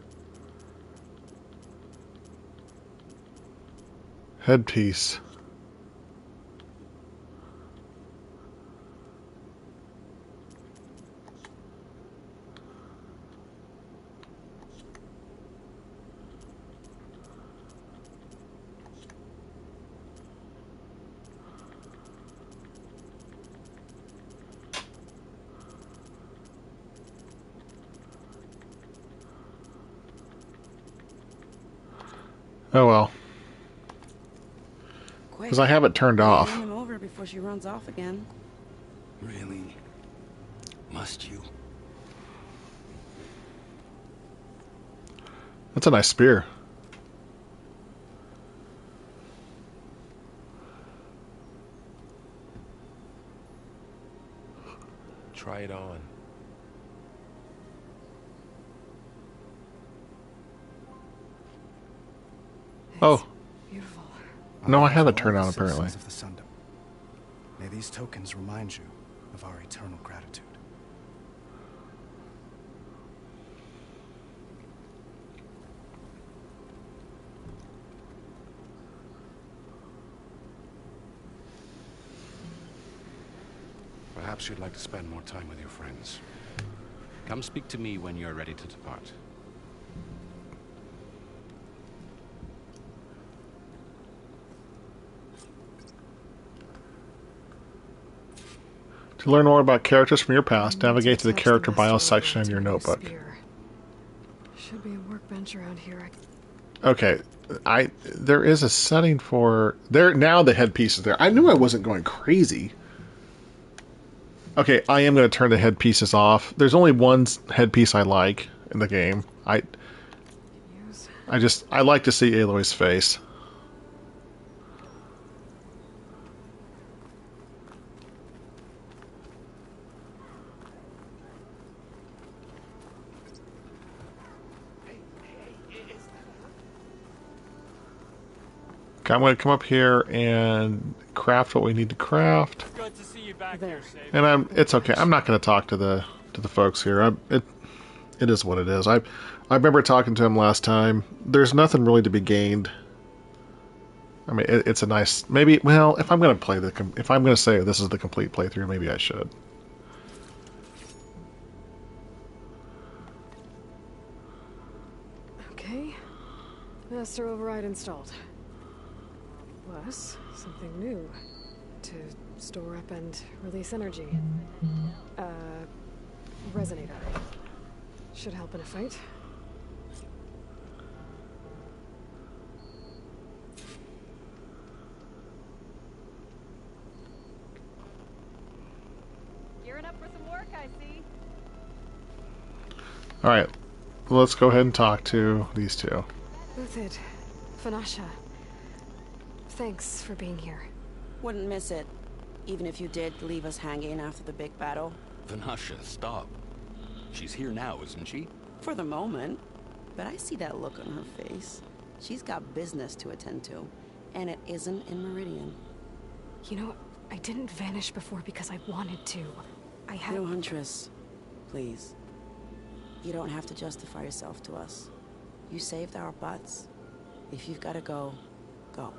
Speaker 1: headpiece? Oh well. Because I have it turned off.
Speaker 12: Hand him over before she runs off again.
Speaker 8: Really? Must you?
Speaker 1: That's a nice spear.
Speaker 3: Try it on.
Speaker 1: Oh.
Speaker 2: Beautiful.
Speaker 1: No, I have it
Speaker 10: For
Speaker 1: turned
Speaker 10: all
Speaker 1: on
Speaker 10: the
Speaker 1: apparently.
Speaker 10: citizens of the Sundom, may these tokens remind you of our eternal gratitude.
Speaker 8: Perhaps you'd like to spend more time with your friends. Come speak to me when you're ready to depart.
Speaker 1: To learn more about characters from your past, navigate to the character bio section in your notebook.
Speaker 2: Should be a workbench around here.
Speaker 1: Okay, there is a setting for there now. The headpiece is there. I knew I wasn't going crazy. Okay, I am going to turn the headpieces off. There's only one headpiece I like in the game. I like to see Aloy's face. Okay, I'm going to come up here and craft what we need to craft.
Speaker 13: Good to see you back here, Savior.
Speaker 1: And it's okay. I'm not going to talk to the folks here. It is what it is. I remember talking to him last time. There's nothing really to be gained. I mean, it's a nice maybe. Well, if I'm going to say this is the complete playthrough, maybe I should.
Speaker 2: Okay, master override installed. Plus, something new to store up and release energy. Resonator. Should help in a fight.
Speaker 7: Gearing up for some work, I see.
Speaker 1: Alright, let's go ahead and talk to these two.
Speaker 2: Uthid, Vanasha. Thanks for being here.
Speaker 12: Wouldn't miss it, even if you did leave us hanging after the big battle.
Speaker 8: Vanasha, stop. She's here now, isn't she?
Speaker 12: For the moment. But I see that look on her face. She's got business to attend to. And it isn't in Meridian.
Speaker 2: You know, I didn't vanish before because I wanted to. I had...
Speaker 12: No, Huntress. Please. You don't have to justify yourself to us. You saved our butts. If you've got to go, go.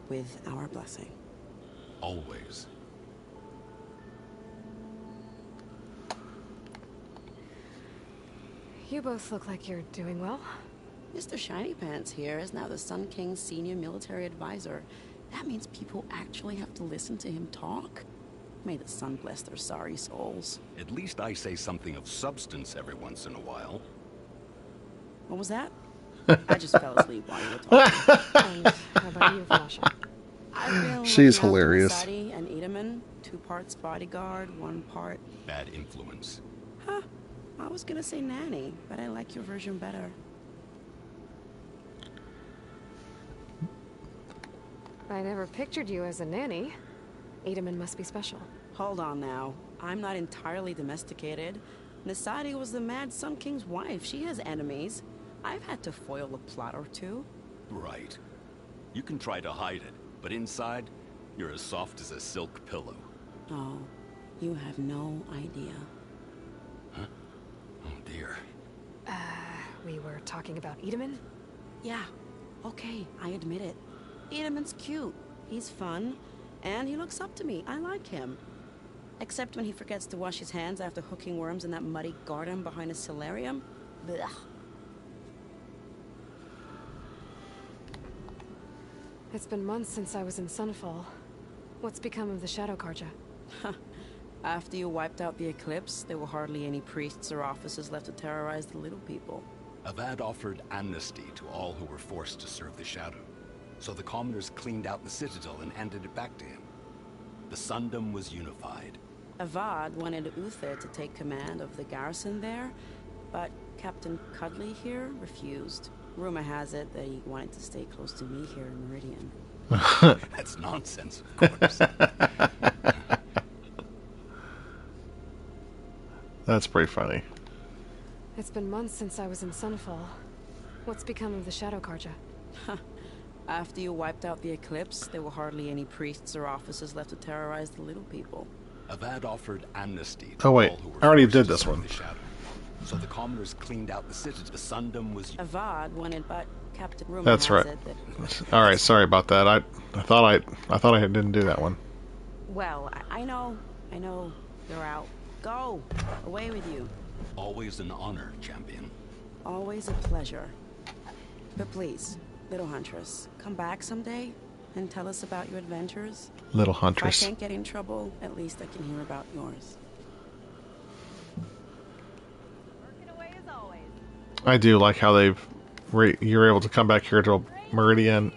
Speaker 12: With our blessing.
Speaker 8: Always.
Speaker 2: You both look like you're doing well.
Speaker 12: Mr. Shiny Pants here is now the Sun King's senior military advisor. That means people actually have to listen to him talk. May the sun bless their sorry souls.
Speaker 8: At least I say something of substance every once in a while.
Speaker 12: What was that? I just fell asleep while you were talking.
Speaker 2: And how about you, Vanasha?
Speaker 1: She's hilarious.
Speaker 12: Sadi and Edaman, 2 parts bodyguard, 1 part...
Speaker 8: Bad influence.
Speaker 12: Huh. I was gonna say nanny, but I like your version better.
Speaker 2: I never pictured you as a nanny. Edaman must be special.
Speaker 12: Hold on now. I'm not entirely domesticated. Nasadi was the Mad Sun King's wife. She has enemies. I've had to foil a plot or 2.
Speaker 14: Right. You can try to hide it, but inside, you're as soft as a silk pillow.
Speaker 12: Oh, you have no idea.
Speaker 14: Huh? Oh dear.
Speaker 2: We were talking about Edaman?
Speaker 12: Yeah. Okay, I admit it. Edaman's cute. He's fun. And he looks up to me. I like him. Except when he forgets to wash his hands after hooking worms in that muddy garden behind his solarium. Blech.
Speaker 2: It's been months since I was in Sunfall. What's become of the Shadow Karja?
Speaker 12: After you wiped out the eclipse, there were hardly any priests or officers left to terrorize the little people.
Speaker 14: Avad offered amnesty to all who were forced to serve the Shadow. So the commoners cleaned out the citadel and handed it back to him. The Sundom was unified.
Speaker 12: Avad wanted Uther to take command of the garrison there, but Captain Cudley here refused. Rumor has it that he wanted to stay close to me here in Meridian.
Speaker 14: That's nonsense, of course.
Speaker 1: That's pretty funny.
Speaker 2: It's been months since I was in Sunfall. What's become of the Shadow Karja?
Speaker 12: After you wiped out the eclipse, there were hardly any priests or officers left to terrorize the little people.
Speaker 14: Avad offered amnesty to
Speaker 1: Oh wait,
Speaker 14: all who were
Speaker 1: I already
Speaker 14: forced
Speaker 1: did
Speaker 14: to
Speaker 1: this
Speaker 14: serve
Speaker 1: one.
Speaker 14: the Shadow. So the commoners cleaned out the citadel. The Sundom was...
Speaker 12: Avad wanted, but Captain Rumor
Speaker 1: That's
Speaker 12: has
Speaker 1: right.
Speaker 12: it that...
Speaker 1: All right, sorry about that. I thought I didn't do that one.
Speaker 12: Well, I know You're out. Go! Away with you.
Speaker 14: Always an honor, champion.
Speaker 12: Always a pleasure. But please, little huntress, come back someday and tell us about your adventures.
Speaker 1: Little
Speaker 12: If
Speaker 1: huntress.
Speaker 12: I can't get in trouble, at least I can hear about yours.
Speaker 1: I do like how you're able to come back here to Meridian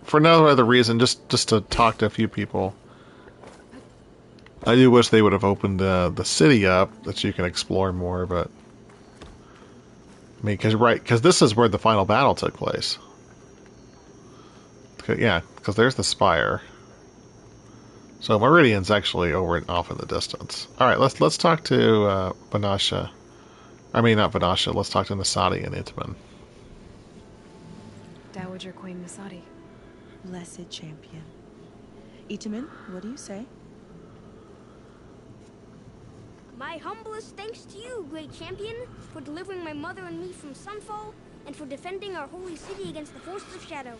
Speaker 1: for no other reason, just to talk to a few people. I do wish they would have opened the city up that you can explore more, but I mean, because this is where the final battle took place. Yeah, because there's the spire. So Meridian's actually over and off in the distance. All right, let's talk to Vanasha. I mean, not Vanasha. Let's talk to Nasadi and Itamen.
Speaker 2: Dowager Queen Nasadi.
Speaker 7: Blessed champion. Itamen, what do you say?
Speaker 11: My humblest thanks to you, great champion, for delivering my mother and me from Sunfall, and for defending our holy city against the forces of Shadow.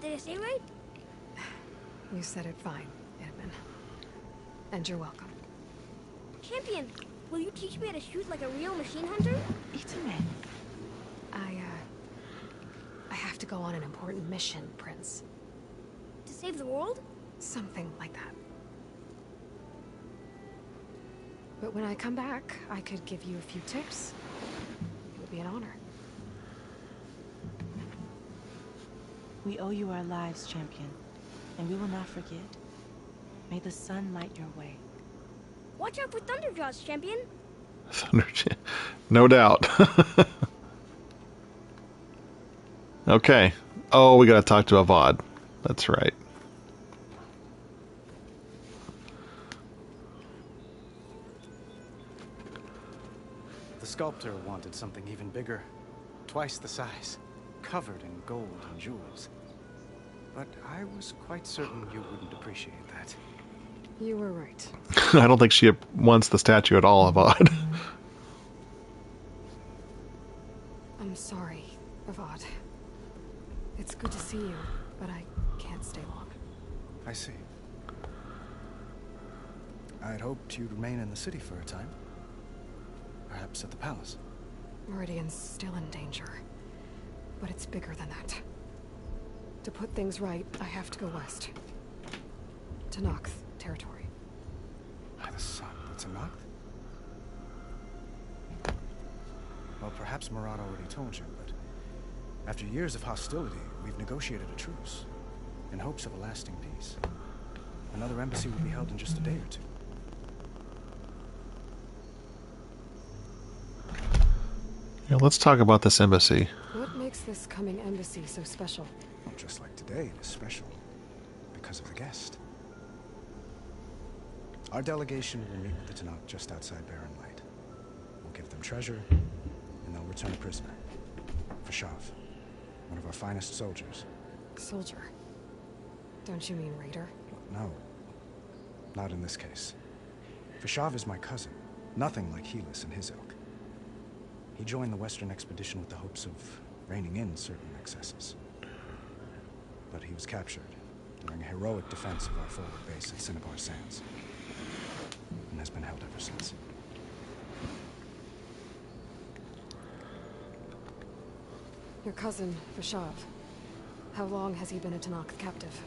Speaker 11: Did I say right?
Speaker 2: You said it fine, Edmund. And you're welcome.
Speaker 11: Champion, will you teach me how to shoot like a real machine hunter?
Speaker 7: Itamen.
Speaker 2: I have to go on an important mission, Prince.
Speaker 11: To save the world?
Speaker 2: Something like that. But when I come back, I could give you a few tips. It would be an honor.
Speaker 7: We owe you our lives, champion, and we will not forget. May the sun light your way.
Speaker 11: Watch out for Thunderjaws, champion.
Speaker 1: No doubt. Okay. Oh, we gotta talk to Avad. That's right.
Speaker 10: The sculptor wanted something even bigger. Twice the size. Covered in gold and jewels. But I was quite certain you wouldn't appreciate that.
Speaker 2: You were right.
Speaker 1: I don't think she wants the statue at all, Avad.
Speaker 2: I'm sorry, Avad. It's good to see you, but I can't stay long.
Speaker 10: I see. I'd hoped you'd remain in the city for a time. Perhaps at the palace.
Speaker 2: Meridian's still in danger. But it's bigger than that. To put things right, I have to go west. To Nox territory.
Speaker 10: By the sun, it's a knock? Well, perhaps Murad already told you, but after years of hostility, we've negotiated a truce in hopes of a lasting peace. Another embassy will be held in just a day or two.
Speaker 1: Yeah, let's talk about this embassy.
Speaker 2: What makes this coming embassy so special?
Speaker 10: Well, just like today, it is special because of the guest. Our delegation will meet with the Tanakh just outside Barren Light. We'll give them treasure, and they'll return a prisoner. Fashav, one of our finest soldiers.
Speaker 2: Soldier? Don't you mean raider?
Speaker 10: No, not in this case. Fashav is my cousin, nothing like Helis and his ilk. He joined the Western expedition with the hopes of reining in certain excesses. But he was captured during a heroic defense of our forward base at Cinnabar Sands, and has been held ever since.
Speaker 2: Your cousin, Fashav. How long has he been a Tanakh captive?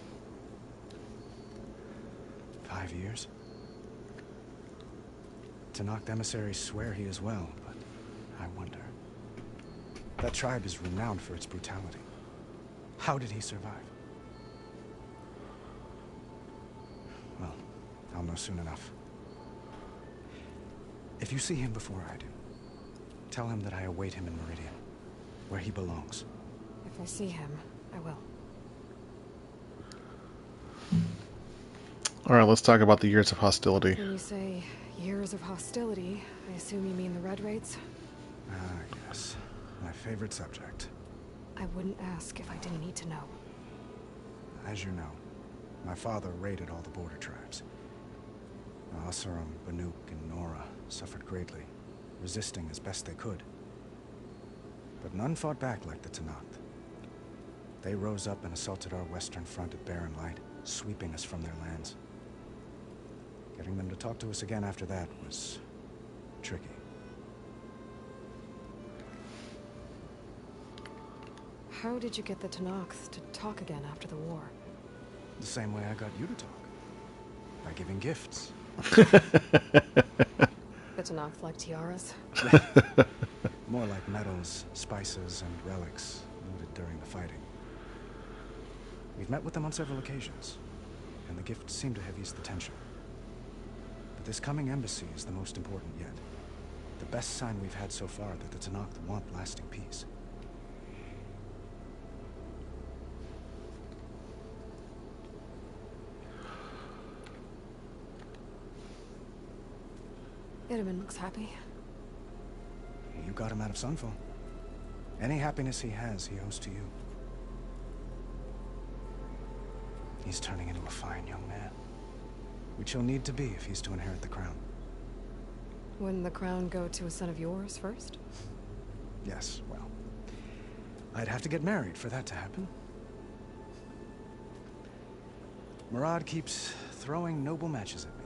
Speaker 10: 5 years. Tanakh emissaries swear he is well, but I wonder. That tribe is renowned for its brutality. How did he survive? Well, I'll know soon enough. If you see him before I do, tell him that I await him in Meridian, where he belongs.
Speaker 2: If I see him, I will.
Speaker 1: All right, let's talk about the years of hostility.
Speaker 2: When you say years of hostility, I assume you mean the Red Raids?
Speaker 10: Ah, yes. My favorite subject.
Speaker 2: I wouldn't ask if I didn't need to know.
Speaker 10: As you know, my father raided all the border tribes. Asarum, Banuk, and Nora suffered greatly, resisting as best they could. But none fought back like the Tanakh. They rose up and assaulted our western front at Barren Light, sweeping us from their lands. Getting them to talk to us again after that was tricky.
Speaker 2: How did you get the Tanakhs to talk again after the war?
Speaker 10: The same way I got you to talk. By giving gifts.
Speaker 2: The Tanakhs like tiaras?
Speaker 10: More like medals, spices, and relics looted during the fighting. We've met with them on several occasions, and the gifts seem to have eased the tension. But this coming embassy is the most important yet. The best sign we've had so far that the Tanakh want lasting peace.
Speaker 2: Itaman looks happy.
Speaker 10: You got him out of Sunfall. Any happiness he has, he owes to you. He's turning into a fine young man, which he'll need to be if he's to inherit the crown.
Speaker 2: Wouldn't the crown go to a son of yours first?
Speaker 10: Yes, well, I'd have to get married for that to happen. Murad keeps throwing noble matches at me.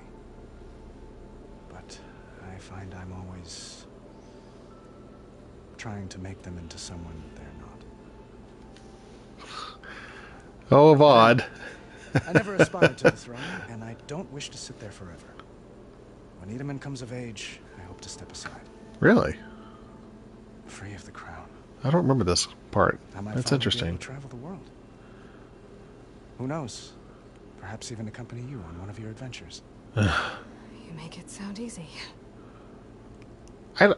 Speaker 10: But I find I'm always trying to make them into someone they're not.
Speaker 1: Oh, Avad.
Speaker 10: I never aspired to the throne, and I don't wish to sit there forever. When Itaman comes of age, I hope to step aside.
Speaker 1: Really?
Speaker 10: Free of the crown.
Speaker 1: I don't remember this part.
Speaker 10: I might
Speaker 1: That's
Speaker 10: finally be
Speaker 1: interesting.
Speaker 10: able to travel the world. Who knows? Perhaps even accompany you on one of your adventures.
Speaker 2: You make it sound easy.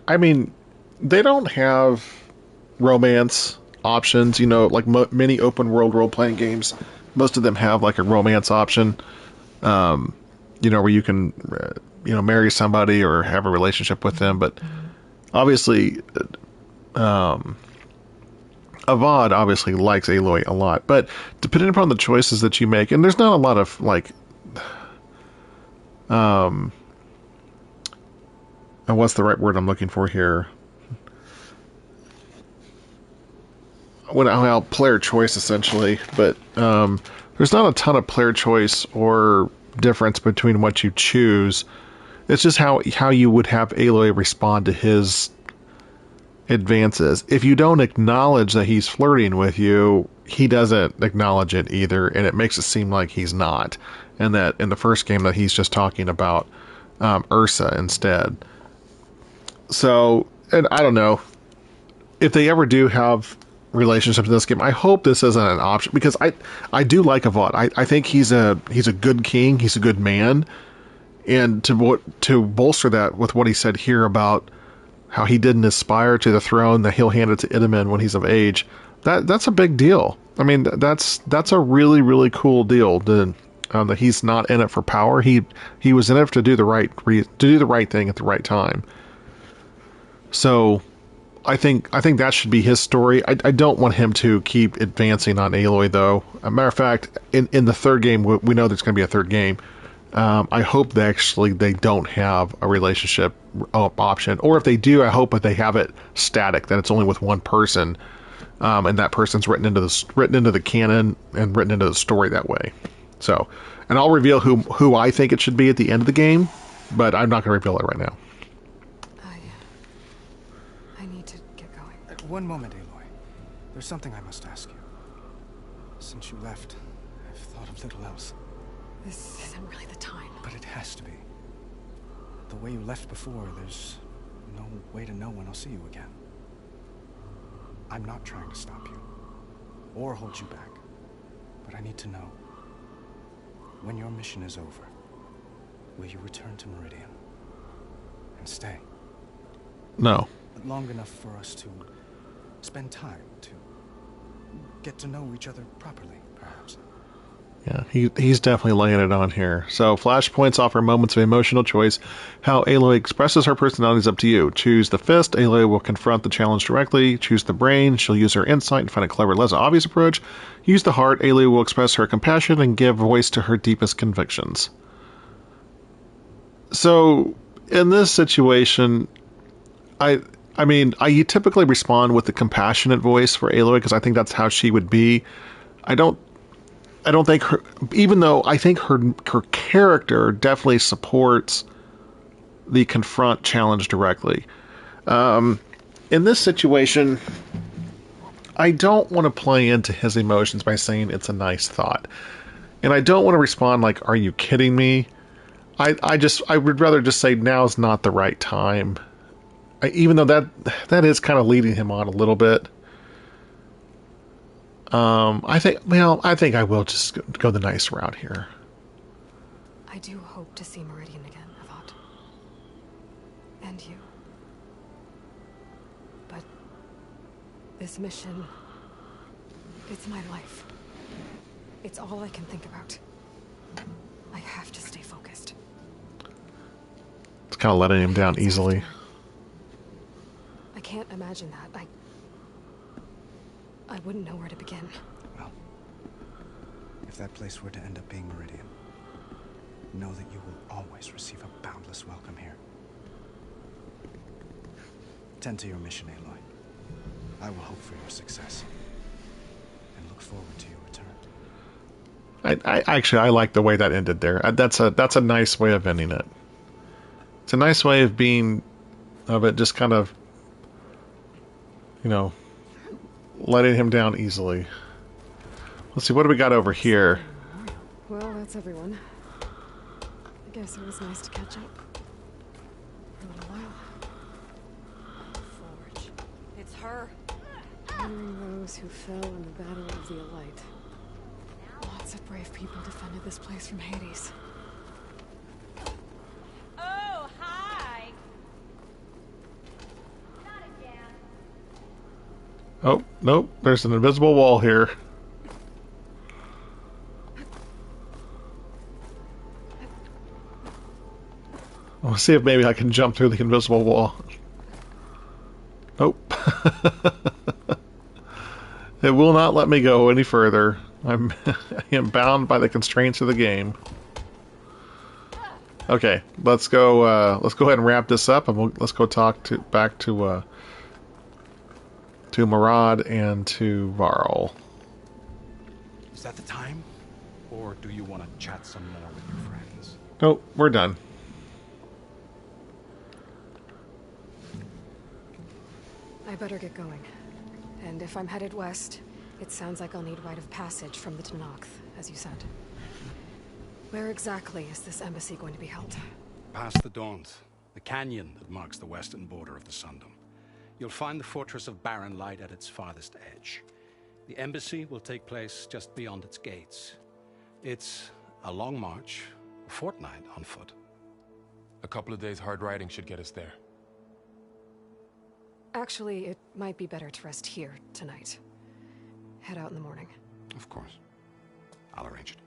Speaker 1: I mean, they don't have romance options, you know, like many open world role-playing games. Most of them have like a romance option, you know, where you can, you know, marry somebody or have a relationship with them. But obviously, Avad obviously likes Aloy a lot. But depending upon the choices that you make, and there's not a lot of like, and what's the right word I'm looking for here? Well, player choice essentially, but there's not a ton of player choice or difference between what you choose. It's just how you would have Aloy respond to his advances. If you don't acknowledge that he's flirting with you, he doesn't acknowledge it either, and it makes it seem like he's not, and that in the first game that he's just talking about Ursa instead. So, and I don't know if they ever do have relationships in this game. I hope this isn't an option, because I do like Avad. I think he's a good king. He's a good man, and to bolster that with what he said here about how he didn't aspire to the throne, that he'll hand it to Itaman when he's of age. That's a big deal. I mean, that's a really, really cool deal. That he's not in it for power. He was in it to do the right thing at the right time. So I think that should be his story. I don't want him to keep advancing on Aloy, though. As a matter of fact, in the third game, we know there's going to be a third game. I hope they don't have a relationship option, or if they do, I hope that they have it static, that it's only with one person, and that person's written into the canon and written into the story that way. So, and I'll reveal who I think it should be at the end of the game, but I'm not going to reveal it right now.
Speaker 2: I need to get going.
Speaker 10: One moment, Aloy. There's something I must ask you. Since you left, I've thought of little else.
Speaker 2: This isn't really the time.
Speaker 10: But it has to be. The way you left before, there's no way to know when I'll see you again. I'm not trying to stop you, or hold you back. But I need to know, when your mission is over, will you return to Meridian and stay?
Speaker 1: No.
Speaker 10: Long enough for us to spend time, to get to know each other properly, perhaps.
Speaker 1: Yeah, he's definitely laying it on here. So, flashpoints offer moments of emotional choice. How Aloy expresses her personality is up to you. Choose the fist. Aloy will confront the challenge directly. Choose the brain. She'll use her insight and find a clever, less obvious approach. Use the heart. Aloy will express her compassion and give voice to her deepest convictions. So, in this situation, I mean, I typically respond with the compassionate voice for Aloy, because I think that's how she would be. I don't think her, even though I think her character definitely supports the confront challenge directly. In this situation, I don't want to play into his emotions by saying it's a nice thought. And I don't want to respond like, are you kidding me? I would rather just say now's not the right time. Even though that is kind of leading him on a little bit. I think I will just go the nice route here.
Speaker 2: I do hope to see Meridian again, Avat. And you. But this mission, it's my life. It's all I can think about. I have to stay focused.
Speaker 1: It's kind of letting him down easily.
Speaker 2: I can't imagine that. I wouldn't know where to begin.
Speaker 10: Well, if that place were to end up being Meridian, know that you will always receive a boundless welcome here. Tend to your mission, Aloy. I will hope for your success and look forward to your return.
Speaker 1: I like the way that ended there. That's a nice way of ending it. It's a nice way of it just kind of, letting him down easily. Let's see, what do we got over here?
Speaker 2: Well, that's everyone. I guess it was nice to catch up. For a little while. Forge. It's her. Honoring those who fell in the Battle of the Elite. Lots of brave people defended this place from Hades.
Speaker 13: Oh, hi!
Speaker 1: Oh, nope. There's an invisible wall here. I'll see if maybe I can jump through the invisible wall. Nope. It will not let me go any further. I am bound by the constraints of the game. Okay, let's go ahead and wrap this up, and let's go back to Murad and to Varl.
Speaker 8: Is that the time? Or do you want to chat some more with your friends?
Speaker 1: Nope, we're done.
Speaker 2: I better get going. And if I'm headed west, it sounds like I'll need rite of passage from the Tenakth, as you said. Where exactly is this embassy going to be held?
Speaker 8: Past the Daunt, the canyon that marks the western border of the Sundom. You'll find the fortress of Barren Light at its farthest edge. The embassy will take place just beyond its gates. It's a long march, a fortnight on foot.
Speaker 3: A couple of days hard riding should get us there.
Speaker 2: Actually, it might be better to rest here tonight. Head out in the morning.
Speaker 8: Of course. I'll arrange it.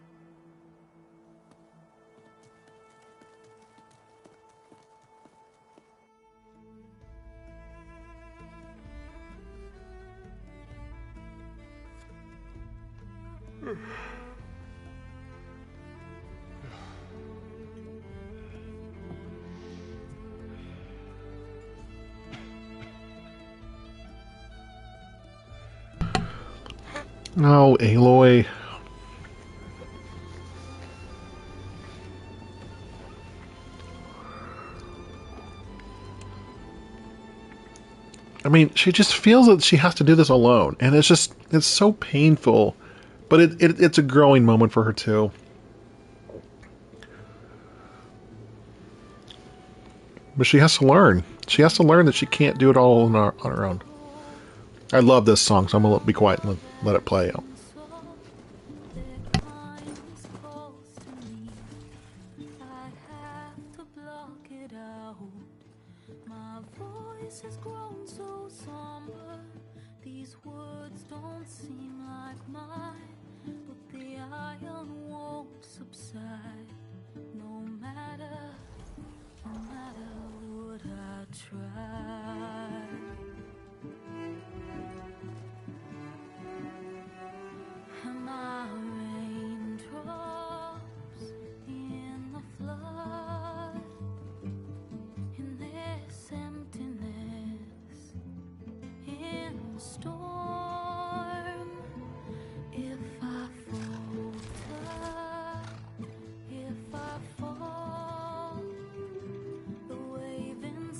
Speaker 1: No, Aloy. I mean, she just feels that she has to do this alone, and it's so painful, but it's a growing moment for her too. But she has to learn. She has to learn that she can't do it all on her own. I love this song, so I'm going to be quiet and let it play out.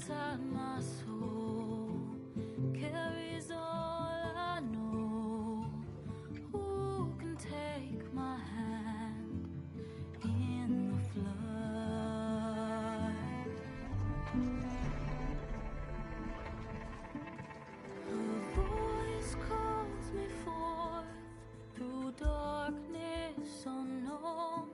Speaker 15: inside my soul carries all I know. Who can take my hand in the flood? Her voice calls me forth through darkness unknown.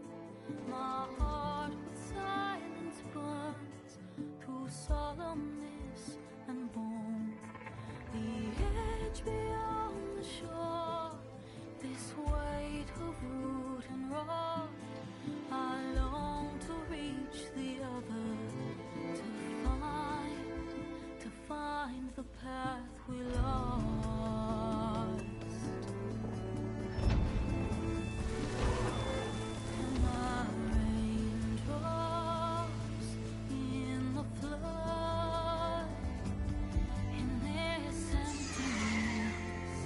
Speaker 15: My heart with silence burns through solemnness and bone. The edge beyond the shore, this weight of root and rod. I long to reach the other, to find the path we lost. And my raindrops in the flood, in this emptiness,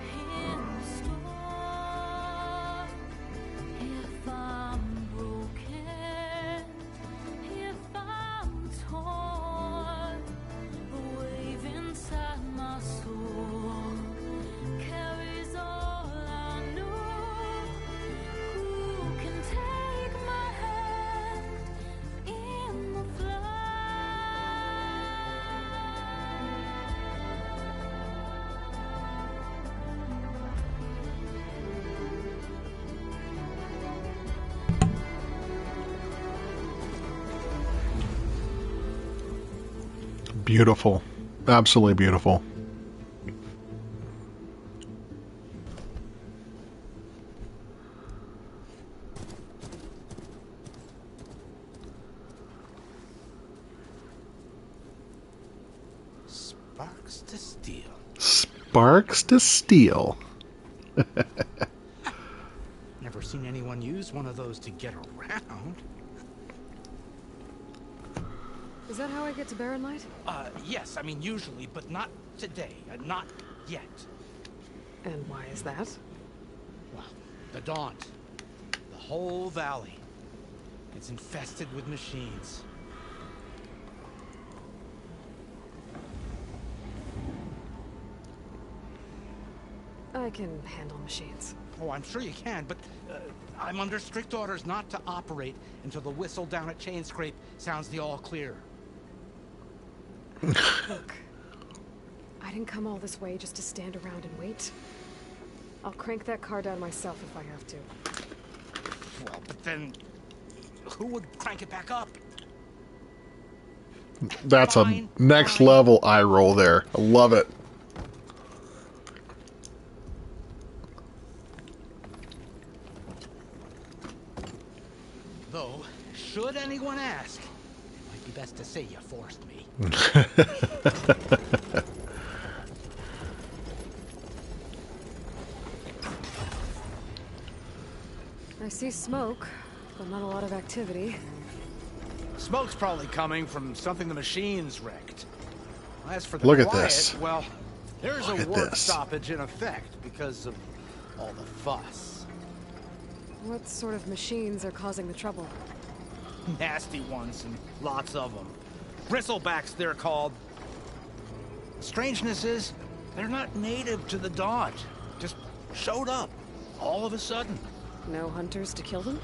Speaker 15: in the storm. If I'm broken, if I'm torn, the wave inside my soul carries all I know. Who can take my hand in the
Speaker 1: Beautiful. Absolutely beautiful.
Speaker 10: Sparks to steel.
Speaker 1: Sparks to steel.
Speaker 10: Never seen anyone use one of those to get around.
Speaker 2: Is that how I get to Barren Light?
Speaker 10: Yes, I mean usually, but not today. Not yet.
Speaker 2: And why is that?
Speaker 10: Well, the Daunt. The whole valley. It's infested with machines.
Speaker 2: I can handle machines.
Speaker 10: Oh, I'm sure you can, but I'm under strict orders not to operate until the whistle down at Chain Scrape sounds the all clear.
Speaker 2: Look, I didn't come all this way just to stand around and wait. I'll crank that car down myself if I have to.
Speaker 10: Well, but then who would crank it back up?
Speaker 1: That's a next level eye roll there. I love it.
Speaker 10: Though, should anyone ask, it might be best to say you forced me.
Speaker 2: I see smoke, but not a lot of activity.
Speaker 10: Smoke's probably coming from something the machines wrecked. As for the
Speaker 1: Look at
Speaker 10: quiet,
Speaker 1: this.
Speaker 10: well, there's
Speaker 1: Look
Speaker 10: a
Speaker 1: at
Speaker 10: work
Speaker 1: this.
Speaker 10: stoppage in effect because of all the fuss.
Speaker 2: What sort of machines are causing the trouble?
Speaker 10: Nasty ones, and lots of them. Bristlebacks, they're called. The strangeness is, they're not native to the Daunt. Just showed up, all of a sudden.
Speaker 2: No hunters to kill them?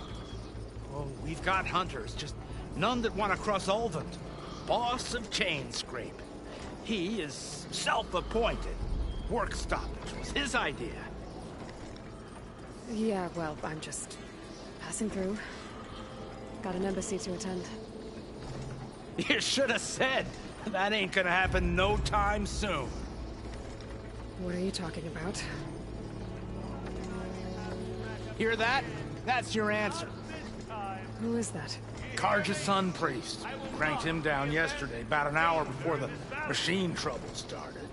Speaker 10: Oh, we've got hunters, just none that want to cross Ulvund. Boss of Chain Scrape. He is self-appointed. Work stoppage was his idea.
Speaker 2: Yeah, well, I'm just passing through. Got an embassy to attend.
Speaker 10: You should have said. That ain't gonna happen no time soon.
Speaker 2: What are you talking about?
Speaker 10: Hear that? That's your answer.
Speaker 2: Who is that?
Speaker 10: Karja's Sun Priest. Cranked him down yesterday, about an hour before the machine trouble started.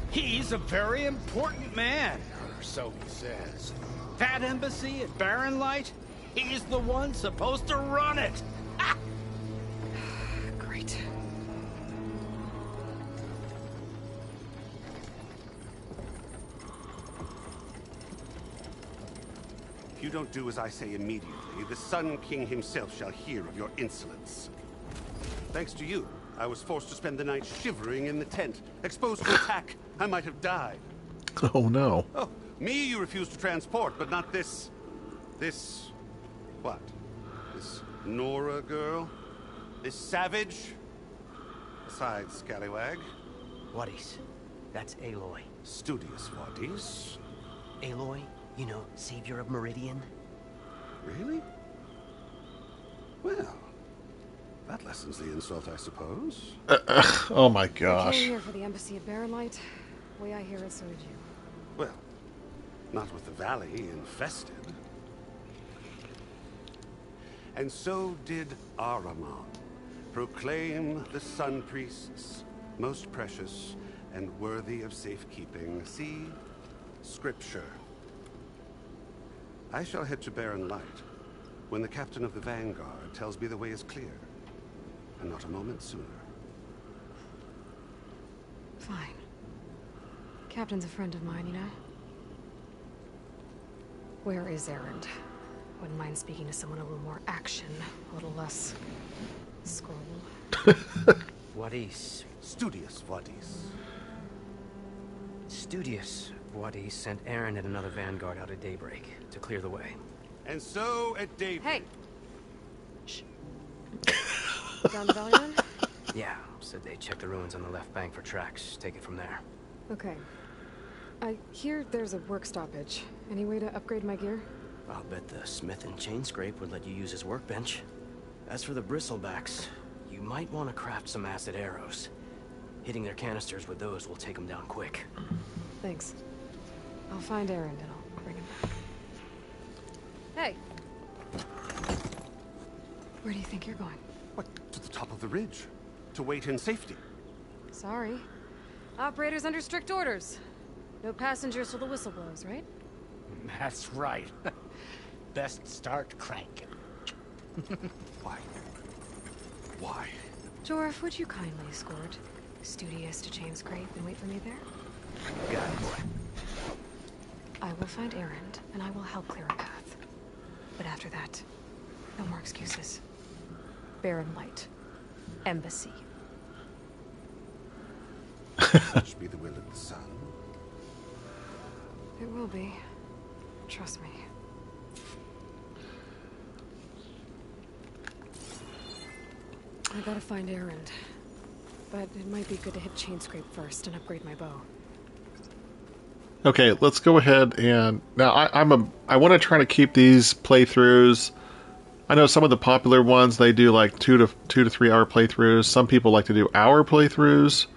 Speaker 10: He's a very important man, or so he says. That embassy at Barren Light, he's the one supposed to run it. Ah!
Speaker 2: Great.
Speaker 16: If you don't do as I say immediately, the Sun King himself shall hear of your insolence.
Speaker 8: Thanks to you, I was forced to spend the night shivering in the tent, exposed to attack. I might have died.
Speaker 1: Oh no.
Speaker 8: Oh, me you refuse to transport, but not this... what? This Nora girl? This savage? Besides, scallywag.
Speaker 16: Wadis. That's Aloy.
Speaker 8: Studious Wadis.
Speaker 16: Aloy, you know, savior of Meridian.
Speaker 8: Really? Well, that lessens the insult, I suppose.
Speaker 1: Oh my
Speaker 2: I
Speaker 1: gosh.
Speaker 2: came here for the embassy of Barren Light. Way I hear it, so did you.
Speaker 8: Well, not with the valley infested. And so did Ahriman. Proclaim the Sun Priests most precious and worthy of safekeeping. See Scripture. I shall head to Barren Light when the captain of the Vanguard tells me the way is clear, and not a moment sooner.
Speaker 2: Fine. Captain's a friend of mine, you know? Where is Erend? Wouldn't mind speaking to someone a little more action, a little less scroll.
Speaker 16: Wadis.
Speaker 8: Studious Wadis.
Speaker 16: Studious Wadis sent Erend and another Vanguard out at daybreak to clear the way.
Speaker 8: And so at daybreak...
Speaker 2: Hey! Shh. Down the valley run?
Speaker 16: Yeah, said they checked the ruins on the left bank for tracks. Take it from there.
Speaker 2: Okay. I hear there's a work stoppage. Any way to upgrade my gear?
Speaker 16: I'll bet the smith and chain scrape would let you use his workbench. As for the bristlebacks, you might want to craft some acid arrows. Hitting their canisters with those will take them down quick.
Speaker 2: Thanks. I'll find Erend and I'll bring him back. Hey! Where do you think you're going?
Speaker 8: What, to the top of the ridge? To wait in safety?
Speaker 2: Sorry. Operator's under strict orders. No passengers till the whistle blows, right?
Speaker 16: That's right. Best start cranking.
Speaker 8: Why? Why?
Speaker 2: Jorf, would you kindly escort Studious to chain scrape and wait for me there?
Speaker 16: Got it, boy.
Speaker 2: I will find Erend, and I will help clear a path. But after that, no more excuses. Barren Light. Embassy.
Speaker 8: Such be the will of the sun.
Speaker 2: It will be. Trust me. I gotta find Erend. But it might be good to hit chain scrape first and upgrade my bow.
Speaker 1: Okay, let's go ahead and now I want to try to keep these playthroughs. I know some of the popular ones they do like 2 to 3 hour playthroughs. Some people like to do hour playthroughs.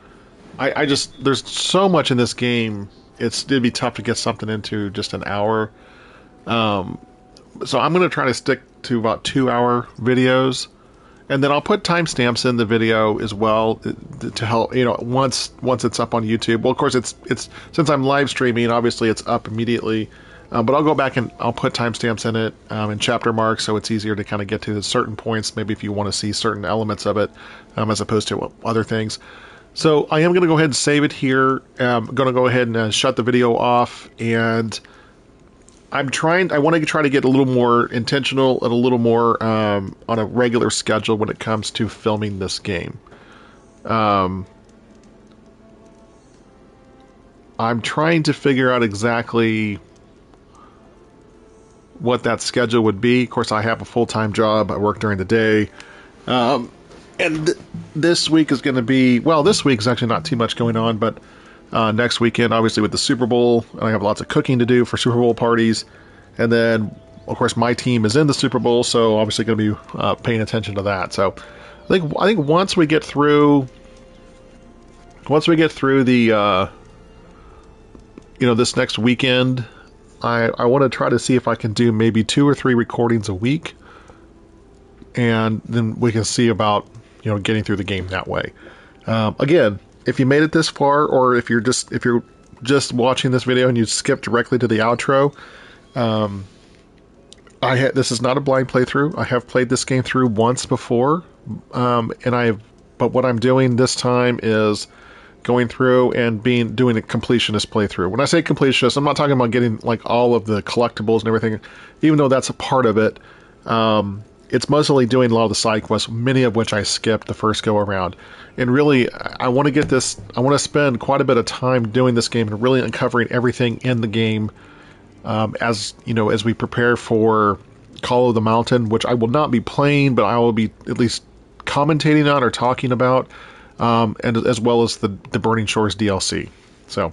Speaker 1: I just there's so much in this game. It'd be tough to get something into just an hour. So I'm going to try to stick to about 2 hour videos. And then I'll put timestamps in the video as well to help, you know, once it's up on YouTube. Well, of course, it's since I'm live streaming, obviously it's up immediately. But I'll go back and I'll put timestamps in it and chapter marks, so it's easier to kind of get to certain points. Maybe if you want to see certain elements of it, as opposed to other things. So I am going to go ahead and save it here. I'm going to go ahead and shut the video off, and I want to try to get a little more intentional and a little more on a regular schedule when it comes to filming this game. I'm trying to figure out exactly what that schedule would be. Of course, I have a full-time job. I work during the day. And this week is going to be, well, this week is actually not too much going on, but next weekend, obviously with the Super Bowl, I have lots of cooking to do for Super Bowl parties. And then, of course, my team is in the Super Bowl, so obviously going to be paying attention to that. So I think once we get through the, this next weekend, I want to try to see if I can do maybe 2 or 3 recordings a week. And then we can see about, getting through the game that way. Again, if you made it this far, or if you're just watching this video and you skip directly to the outro, this is not a blind playthrough. I have played this game through once before, but what I'm doing this time is going through and doing a completionist playthrough. When I say completionist, I'm not talking about getting like all of the collectibles and everything, even though that's a part of it. it's mostly doing a lot of the side quests, many of which I skipped the first go around. And really, I want to get this, I want to spend quite a bit of time doing this game and really uncovering everything in the game, as you know, as we prepare for Call of the Mountain, which I will not be playing, but I will be at least commentating on or talking about, and as well as the Burning Shores DLC. So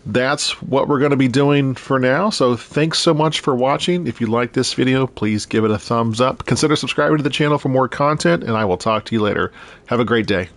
Speaker 1: that's what we're going to be doing for now. So thanks so much for watching. If you like this video, please give it a thumbs up. Consider subscribing to the channel for more content, and I will talk to you later. Have a great day.